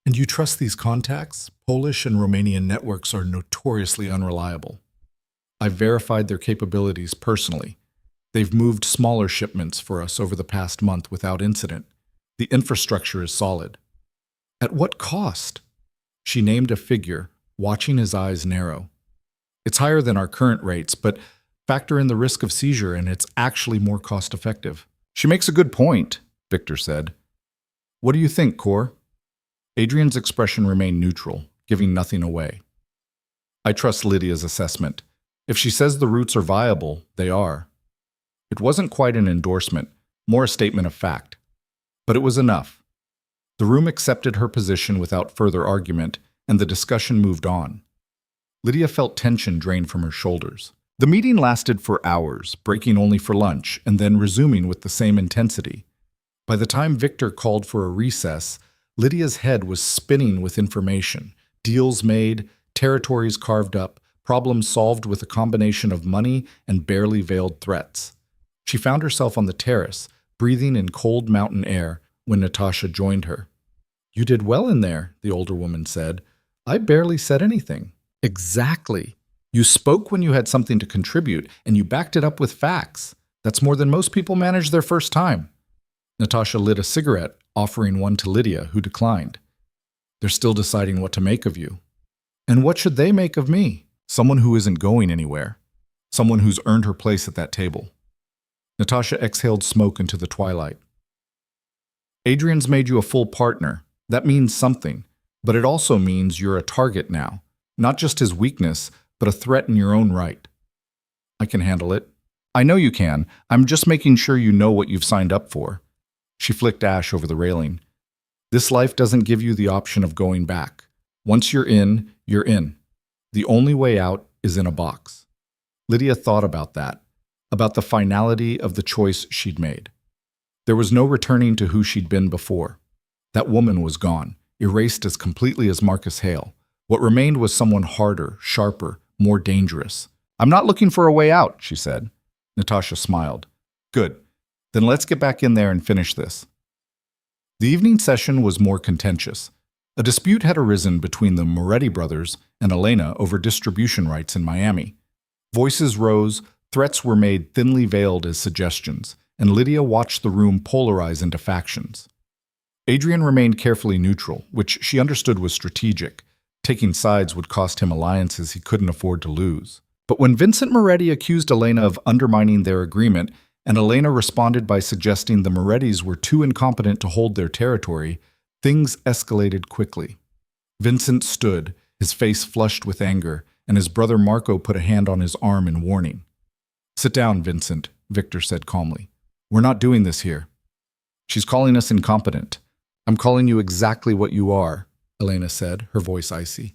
"And you trust these contacts? Polish and Romanian networks are notoriously unreliable. I've verified their capabilities personally. They've moved smaller shipments for us over the past month without incident. The infrastructure is solid." "At what cost?" She named a figure, watching his eyes narrow. "It's higher than our current rates, but factor in the risk of seizure and it's actually more cost-effective." "She makes a good point," Victor said. "What do you think, Cor?" Adrian's expression remained neutral, giving nothing away. "I trust Lydia's assessment. If she says the routes are viable, they are." It wasn't quite an endorsement, more a statement of fact. But it was enough. The room accepted her position without further argument, and the discussion moved on. Lydia felt tension drain from her shoulders. The meeting lasted for hours, breaking only for lunch, and then resuming with the same intensity. By the time Victor called for a recess, Lydia's head was spinning with information. Deals made, territories carved up, problems solved with a combination of money and barely veiled threats. She found herself on the terrace, breathing in cold mountain air, when Natasha joined her. "You did well in there," the older woman said. "I barely said anything." "Exactly. You spoke when you had something to contribute, and you backed it up with facts. That's more than most people manage their first time." Natasha lit a cigarette, offering one to Lydia, who declined. "They're still deciding what to make of you." "And what should they make of me?" "Someone who isn't going anywhere. Someone who's earned her place at that table." Natasha exhaled smoke into the twilight. "Adrian's made you a full partner. That means something, but it also means you're a target now. Not just his weakness, but a threat in your own right." "I can handle it." "I know you can. I'm just making sure you know what you've signed up for." She flicked ash over the railing. "This life doesn't give you the option of going back. Once you're in, you're in. The only way out is in a box." Lydia thought about that, about the finality of the choice she'd made. There was no returning to who she'd been before. That woman was gone, erased as completely as Marcus Hale. What remained was someone harder, sharper, more dangerous. I'm not looking for a way out, she said. Natasha smiled. Good. Then let's get back in there and finish this. The evening session was more contentious. A dispute had arisen between the Moretti brothers and Elena over distribution rights in Miami. Voices rose, threats were made thinly veiled as suggestions, and Lydia watched the room polarize into factions. Adrian remained carefully neutral, which she understood was strategic. Taking sides would cost him alliances he couldn't afford to lose. But when Vincent Moretti accused Elena of undermining their agreement, and Elena responded by suggesting the Morettis were too incompetent to hold their territory, things escalated quickly. Vincent stood, his face flushed with anger, and his brother Marco put a hand on his arm in warning. Sit down, Vincent, Victor said calmly. We're not doing this here. She's calling us incompetent. I'm calling you exactly what you are, Elena said, her voice icy.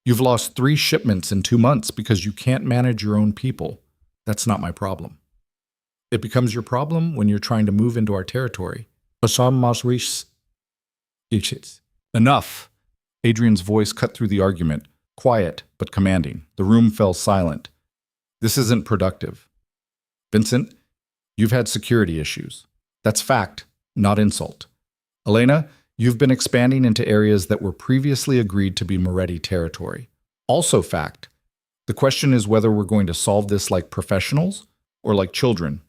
You've lost 3 shipments in 2 months because you can't manage your own people. That's not my problem. It becomes your problem when you're trying to move into our territory. Enough! Adrian's voice cut through the argument, quiet but commanding. The room fell silent. This isn't productive. Vincent, you've had security issues. That's fact, not insult. Elena, you've been expanding into areas that were previously agreed to be Moretti territory. Also fact. The question is whether we're going to solve this like professionals or like children.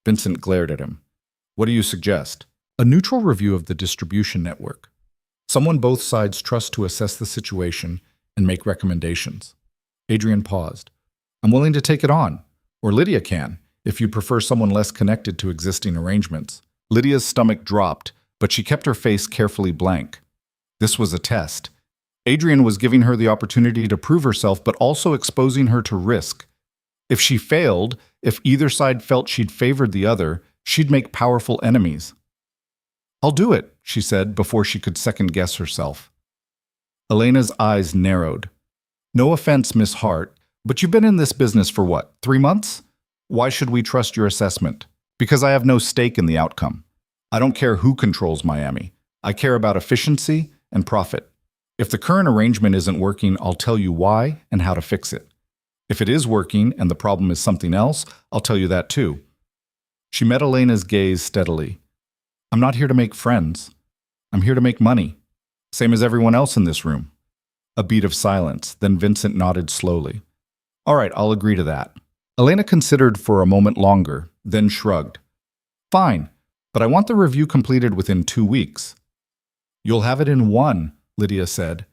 Vincent glared at him. What do you suggest? A neutral review of the distribution network. Someone both sides trust to assess the situation and make recommendations. Adrian paused. I'm willing to take it on. Or Lydia can, if you prefer someone less connected to existing arrangements. Lydia's stomach dropped, but she kept her face carefully blank. This was a test. Adrian was giving her the opportunity to prove herself, but also exposing her to risk. If she failed, if either side felt she'd favored the other, she'd make powerful enemies. I'll do it, she said before she could second-guess herself. Elena's eyes narrowed. No offense, Miss Hart, but you've been in this business for what, 3 months? Why should we trust your assessment? Because I have no stake in the outcome. I don't care who controls Miami. I care about efficiency and profit. If the current arrangement isn't working, I'll tell you why and how to fix it. If it is working and the problem is something else, I'll tell you that too. She met Elena's gaze steadily. I'm not here to make friends. I'm here to make money. Same as everyone else in this room. A beat of silence, then Vincent nodded slowly. All right, I'll agree to that. Elena considered for a moment longer, then shrugged. Fine, but I want the review completed within 2 weeks. You'll have it in 1, Lydia said.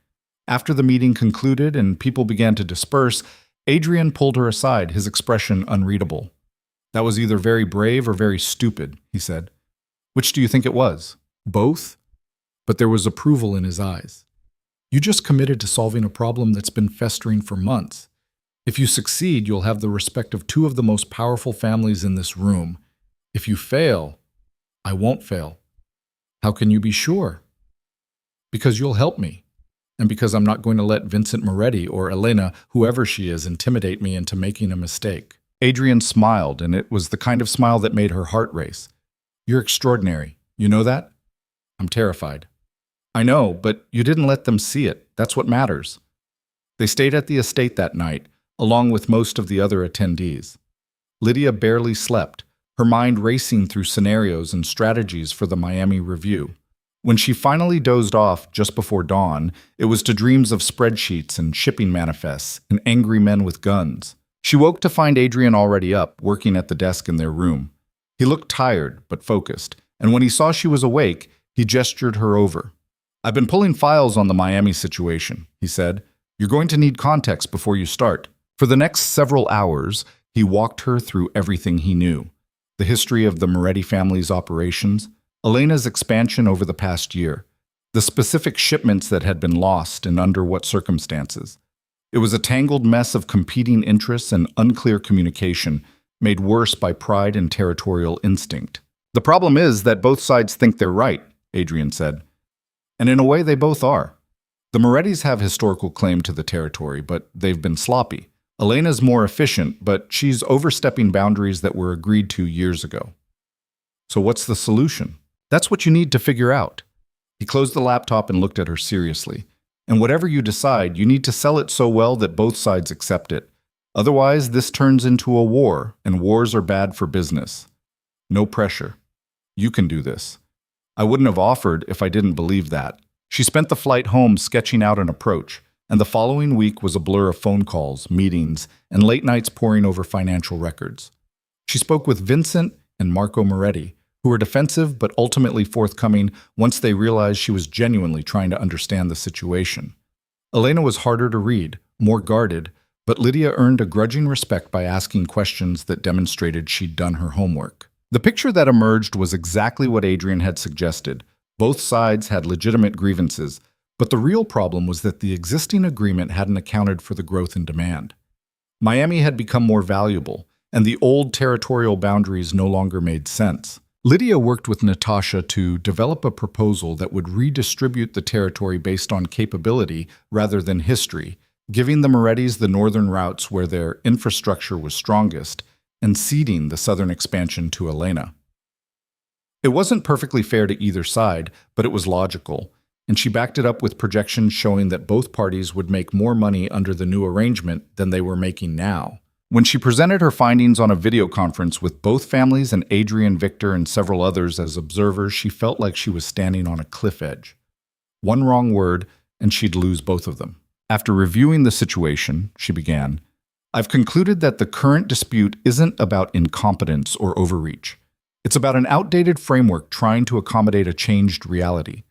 After the meeting concluded and people began to disperse, Adrian pulled her aside, his expression unreadable. That was either very brave or very stupid, he said. Which do you think it was? Both? But there was approval in his eyes. You just committed to solving a problem that's been festering for months. If you succeed, you'll have the respect of 2 of the most powerful families in this room. If you fail, I won't fail. How can you be sure? Because you'll help me. And because I'm not going to let Vincent Moretti or Elena, whoever she is, intimidate me into making a mistake. Adrian smiled, and it was the kind of smile that made her heart race. You're extraordinary. You know that? I'm terrified. I know, but you didn't let them see it. That's what matters. They stayed at the estate that night, along with most of the other attendees. Lydia barely slept, her mind racing through scenarios and strategies for the Miami review. When she finally dozed off just before dawn, it was to dreams of spreadsheets and shipping manifests and angry men with guns. She woke to find Adrian already up, working at the desk in their room. He looked tired, but focused, and when he saw she was awake, he gestured her over. I've been pulling files on the Miami situation, he said. You're going to need context before you start. For the next several hours, he walked her through everything he knew. The history of the Moretti family's operations, Elena's expansion over the past year, the specific shipments that had been lost and under what circumstances. It was a tangled mess of competing interests and unclear communication, made worse by pride and territorial instinct. The problem is that both sides think they're right, Adrian said. And in a way, they both are. The Morettis have historical claim to the territory, but they've been sloppy. Elena's more efficient, but she's overstepping boundaries that were agreed to years ago. So what's the solution? That's what you need to figure out. He closed the laptop and looked at her seriously. And whatever you decide, you need to sell it so well that both sides accept it. Otherwise, this turns into a war, and wars are bad for business. No pressure. You can do this. I wouldn't have offered if I didn't believe that. She spent the flight home sketching out an approach, and the following week was a blur of phone calls, meetings, and late nights poring over financial records. She spoke with Vincent and Marco Moretti, who were defensive but ultimately forthcoming once they realized she was genuinely trying to understand the situation. Elena was harder to read, more guarded, but Lydia earned a grudging respect by asking questions that demonstrated she'd done her homework. The picture that emerged was exactly what Adrian had suggested. Both sides had legitimate grievances, but the real problem was that the existing agreement hadn't accounted for the growth in demand. Miami had become more valuable, and the old territorial boundaries no longer made sense. Lydia worked with Natasha to develop a proposal that would redistribute the territory based on capability rather than history, giving the Morettis the northern routes where their infrastructure was strongest, and ceding the southern expansion to Elena. It wasn't perfectly fair to either side, but it was logical, and she backed it up with projections showing that both parties would make more money under the new arrangement than they were making now. When she presented her findings on a video conference with both families and Adrian, Victor, and several others as observers, she felt like she was standing on a cliff edge. One wrong word, and she'd lose both of them. After reviewing the situation, she began, I've concluded that the current dispute isn't about incompetence or overreach. It's about an outdated framework trying to accommodate a changed reality.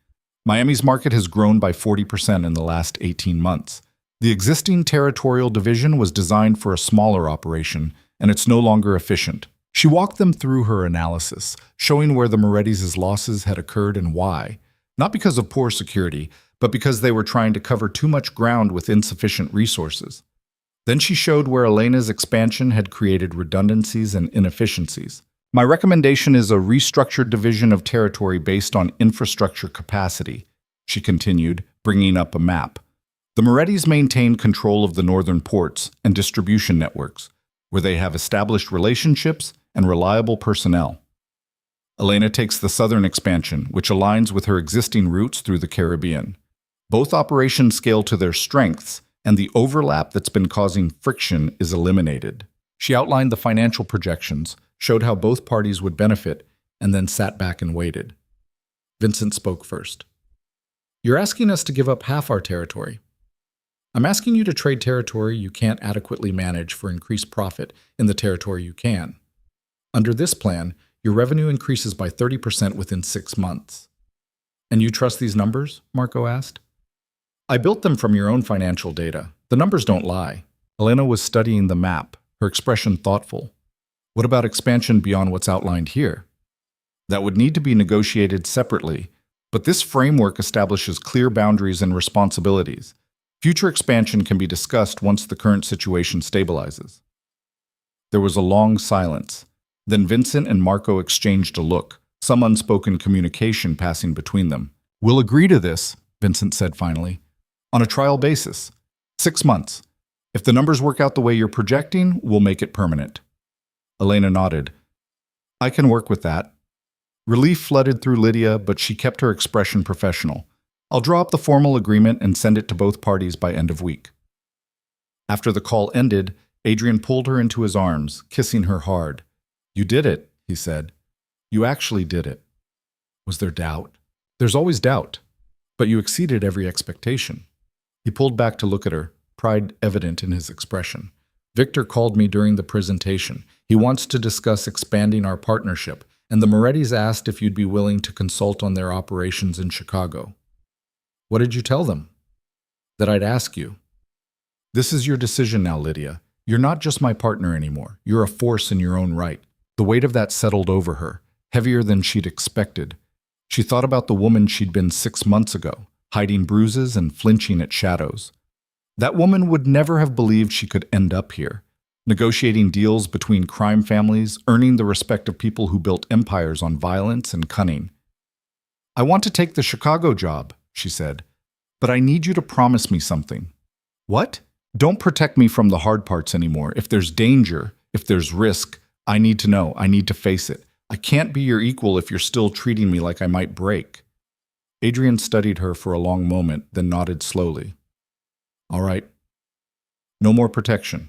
Miami's market has grown by 40% in the last 18 months. The existing territorial division was designed for a smaller operation, and it's no longer efficient. She walked them through her analysis, showing where the Morettis' losses had occurred and why. Not because of poor security, but because they were trying to cover too much ground with insufficient resources. Then she showed where Elena's expansion had created redundancies and inefficiencies. My recommendation is a restructured division of territory based on infrastructure capacity, she continued, bringing up a map. The Morettis maintain control of the northern ports and distribution networks, where they have established relationships and reliable personnel. Elena takes the southern expansion, which aligns with her existing routes through the Caribbean. Both operations scale to their strengths, and the overlap that's been causing friction is eliminated. She outlined the financial projections, showed how both parties would benefit, and then sat back and waited. Vincent spoke first. You're asking us to give up half our territory. I'm asking you to trade territory you can't adequately manage for increased profit in the territory you can. Under this plan, your revenue increases by 30% within 6 months. And you trust these numbers? Marco asked. I built them from your own financial data. The numbers don't lie. Elena was studying the map, her expression thoughtful. What about expansion beyond what's outlined here? That would need to be negotiated separately, but this framework establishes clear boundaries and responsibilities. Future expansion can be discussed once the current situation stabilizes. There was a long silence. Then Vincent and Marco exchanged a look, some unspoken communication passing between them. We'll agree to this, Vincent said finally. On a trial basis. 6 months. If the numbers work out the way you're projecting, we'll make it permanent. Elena nodded. I can work with that. Relief flooded through Lydia, but she kept her expression professional. I'll draw up the formal agreement and send it to both parties by end of week. After the call ended, Adrian pulled her into his arms, kissing her hard. You did it, he said. You actually did it. Was there doubt? There's always doubt. But you exceeded every expectation. He pulled back to look at her, pride evident in his expression. Victor called me during the presentation. He wants to discuss expanding our partnership, and the Morettis asked if you'd be willing to consult on their operations in Chicago. What did you tell them? That I'd ask you. This is your decision now, Lydia. You're not just my partner anymore. You're a force in your own right. The weight of that settled over her, heavier than she'd expected. She thought about the woman she'd been 6 months ago, hiding bruises and flinching at shadows. That woman would never have believed she could end up here, negotiating deals between crime families, earning the respect of people who built empires on violence and cunning. I want to take the Chicago job, she said, but I need you to promise me something. What? Don't protect me from the hard parts anymore. If there's danger, if there's risk, I need to know. I need to face it. I can't be your equal if you're still treating me like I might break. Adrian studied her for a long moment, then nodded slowly. All right. No more protection.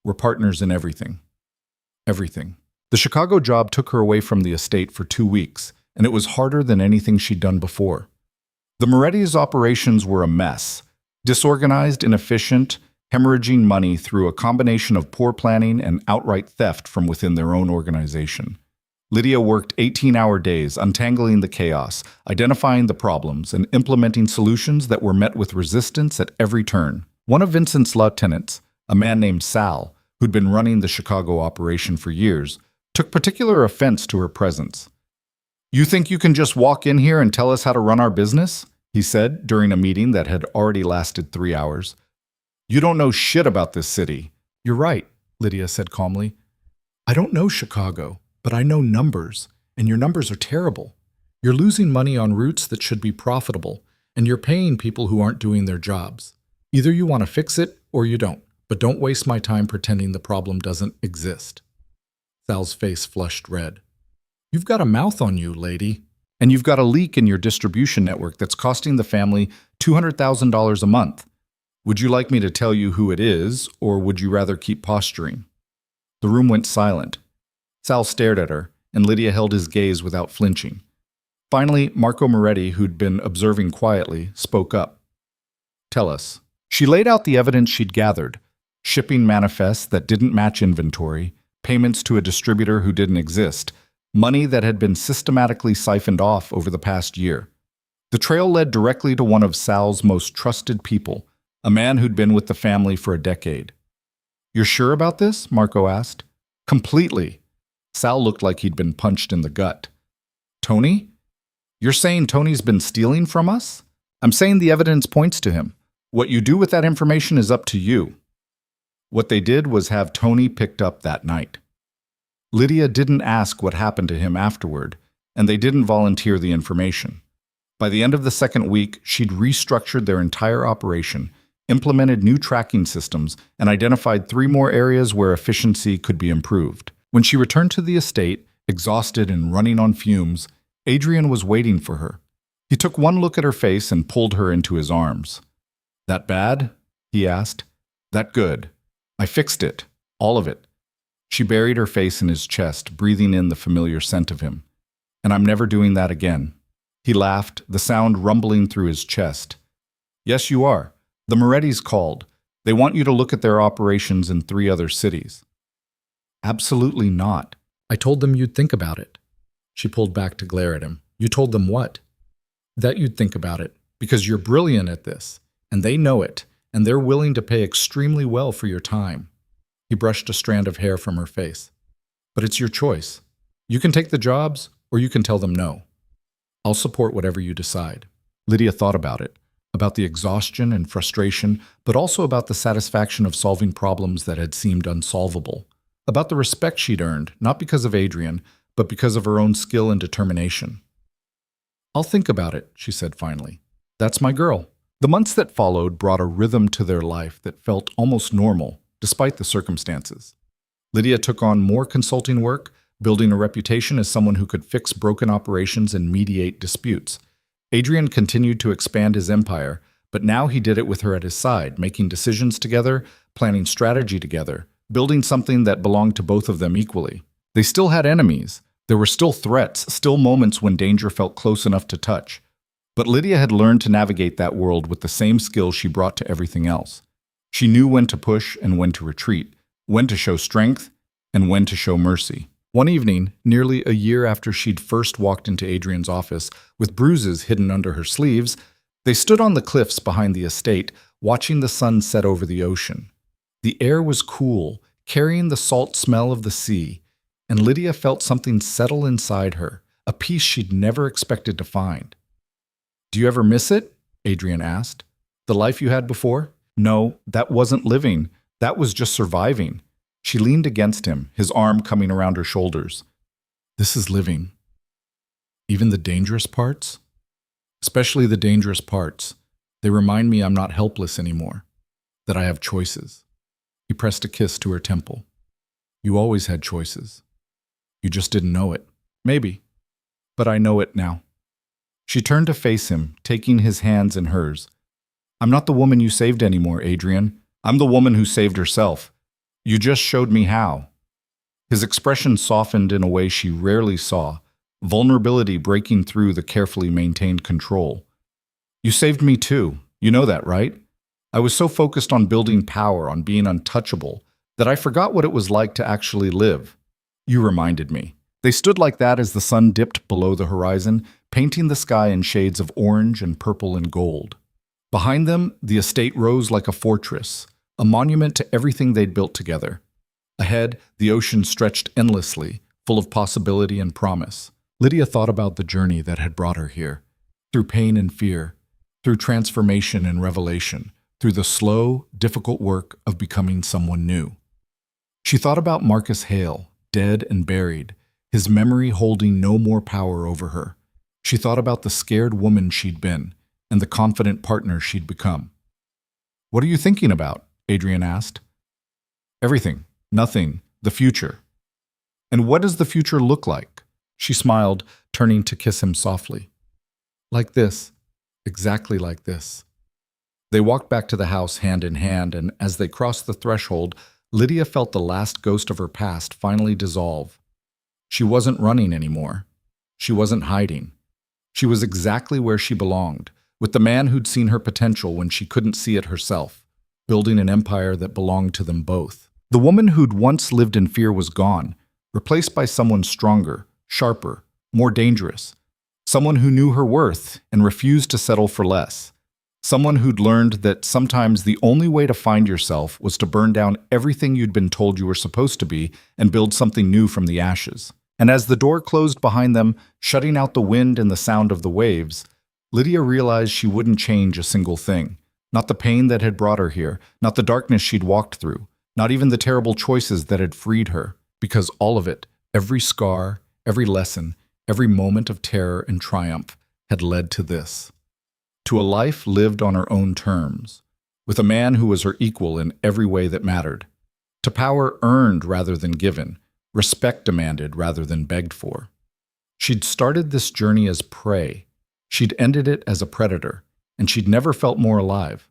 We're partners in everything. Everything. The Chicago job took her away from the estate for 2 weeks, and it was harder than anything she'd done before. The Moretti's operations were a mess. Disorganized, inefficient, hemorrhaging money through a combination of poor planning and outright theft from within their own organization. Lydia worked 18-hour days, untangling the chaos, identifying the problems, and implementing solutions that were met with resistance at every turn. One of Vincent's lieutenants, a man named Sal, who'd been running the Chicago operation for years, took particular offense to her presence. "You think you can just walk in here and tell us how to run our business?" he said during a meeting that had already lasted 3 hours. "You don't know shit about this city." "You're right," Lydia said calmly. "I don't know Chicago, but I know numbers, and your numbers are terrible. You're losing money on routes that should be profitable, and you're paying people who aren't doing their jobs. Either you want to fix it or you don't, but don't waste my time pretending the problem doesn't exist." Sal's face flushed red. "You've got a mouth on you, lady. And you've got a leak in your distribution network that's costing the family $200,000 a month. Would you like me to tell you who it is, or would you rather keep posturing?" The room went silent. Sal stared at her, and Lydia held his gaze without flinching. Finally, Marco Moretti, who'd been observing quietly, spoke up. "Tell us." She laid out the evidence she'd gathered: shipping manifests that didn't match inventory, payments to a distributor who didn't exist, money that had been systematically siphoned off over the past year. The trail led directly to one of Sal's most trusted people, a man who'd been with the family for a decade. "You're sure about this?" Marco asked. "Completely." Sal looked like he'd been punched in the gut. "Tony? You're saying Tony's been stealing from us?" "I'm saying the evidence points to him. What you do with that information is up to you." What they did was have Tony picked up that night. Lydia didn't ask what happened to him afterward, and they didn't volunteer the information. By the end of the second week, she'd restructured their entire operation, implemented new tracking systems, and identified 3 more areas where efficiency could be improved. When she returned to the estate, exhausted and running on fumes, Adrian was waiting for her. He took one look at her face and pulled her into his arms. "That bad?" he asked. "That good. I fixed it. All of it." She buried her face in his chest, breathing in the familiar scent of him. "And I'm never doing that again." He laughed, the sound rumbling through his chest. "Yes, you are. The Moretti's called. They want you to look at their operations in 3 other cities." "Absolutely not. I told them you'd think about it." She pulled back to glare at him. "You told them what?" "That you'd think about it, because you're brilliant at this, and they know it, and they're willing to pay extremely well for your time." He brushed a strand of hair from her face. "But it's your choice. You can take the jobs, or you can tell them no. I'll support whatever you decide." Lydia thought about the exhaustion and frustration, but also about the satisfaction of solving problems that had seemed unsolvable, about the respect she'd earned, not because of Adrian, but because of her own skill and determination. "I'll think about it," she said finally. "That's my girl." The months that followed brought a rhythm to their life that felt almost normal, despite the circumstances. Lydia took on more consulting work, building a reputation as someone who could fix broken operations and mediate disputes. Adrian continued to expand his empire, but now he did it with her at his side, making decisions together, planning strategy together, building something that belonged to both of them equally. They still had enemies. There were still threats, still moments when danger felt close enough to touch. But Lydia had learned to navigate that world with the same skill she brought to everything else. She knew when to push and when to retreat, when to show strength and when to show mercy. One evening, nearly a year after she'd first walked into Adrian's office, with bruises hidden under her sleeves, they stood on the cliffs behind the estate, watching the sun set over the ocean. The air was cool, carrying the salt smell of the sea, and Lydia felt something settle inside her, a peace she'd never expected to find. "Do you ever miss it?" Adrian asked. "The life you had before?" "No, that wasn't living. That was just surviving." She leaned against him, his arm coming around her shoulders. "This is living. Even the dangerous parts?" "Especially the dangerous parts. They remind me I'm not helpless anymore, that I have choices." He pressed a kiss to her temple. "You always had choices. You just didn't know it." "Maybe. But I know it now." She turned to face him, taking his hands in hers. "I'm not the woman you saved anymore, Adrian. I'm the woman who saved herself. You just showed me how." His expression softened in a way she rarely saw, vulnerability breaking through the carefully maintained control. "You saved me too. You know that, right? I was so focused on building power, on being untouchable, that I forgot what it was like to actually live. You reminded me." They stood like that as the sun dipped below the horizon, painting the sky in shades of orange and purple and gold. Behind them, the estate rose like a fortress, a monument to everything they'd built together. Ahead, the ocean stretched endlessly, full of possibility and promise. Lydia thought about the journey that had brought her here, through pain and fear, through transformation and revelation, through the slow, difficult work of becoming someone new. She thought about Marcus Hale, dead and buried, his memory holding no more power over her. She thought about the scared woman she'd been, and the confident partner she'd become. "What are you thinking about?" Adrian asked. "Everything. Nothing. The future." "And what does the future look like?" She smiled, turning to kiss him softly. "Like this. Exactly like this." They walked back to the house hand in hand, and as they crossed the threshold, Lydia felt the last ghost of her past finally dissolve. She wasn't running anymore. She wasn't hiding. She was exactly where she belonged, with the man who'd seen her potential when she couldn't see it herself, building an empire that belonged to them both. The woman who'd once lived in fear was gone, replaced by someone stronger, sharper, more dangerous. Someone who knew her worth and refused to settle for less. Someone who'd learned that sometimes the only way to find yourself was to burn down everything you'd been told you were supposed to be and build something new from the ashes. And as the door closed behind them, shutting out the wind and the sound of the waves, Lydia realized she wouldn't change a single thing. Not the pain that had brought her here, not the darkness she'd walked through, not even the terrible choices that had freed her, because all of it, every scar, every lesson, every moment of terror and triumph, had led to this. To a life lived on her own terms, with a man who was her equal in every way that mattered. To power earned rather than given, respect demanded rather than begged for. She'd started this journey as prey. She'd ended it as a predator, and she'd never felt more alive.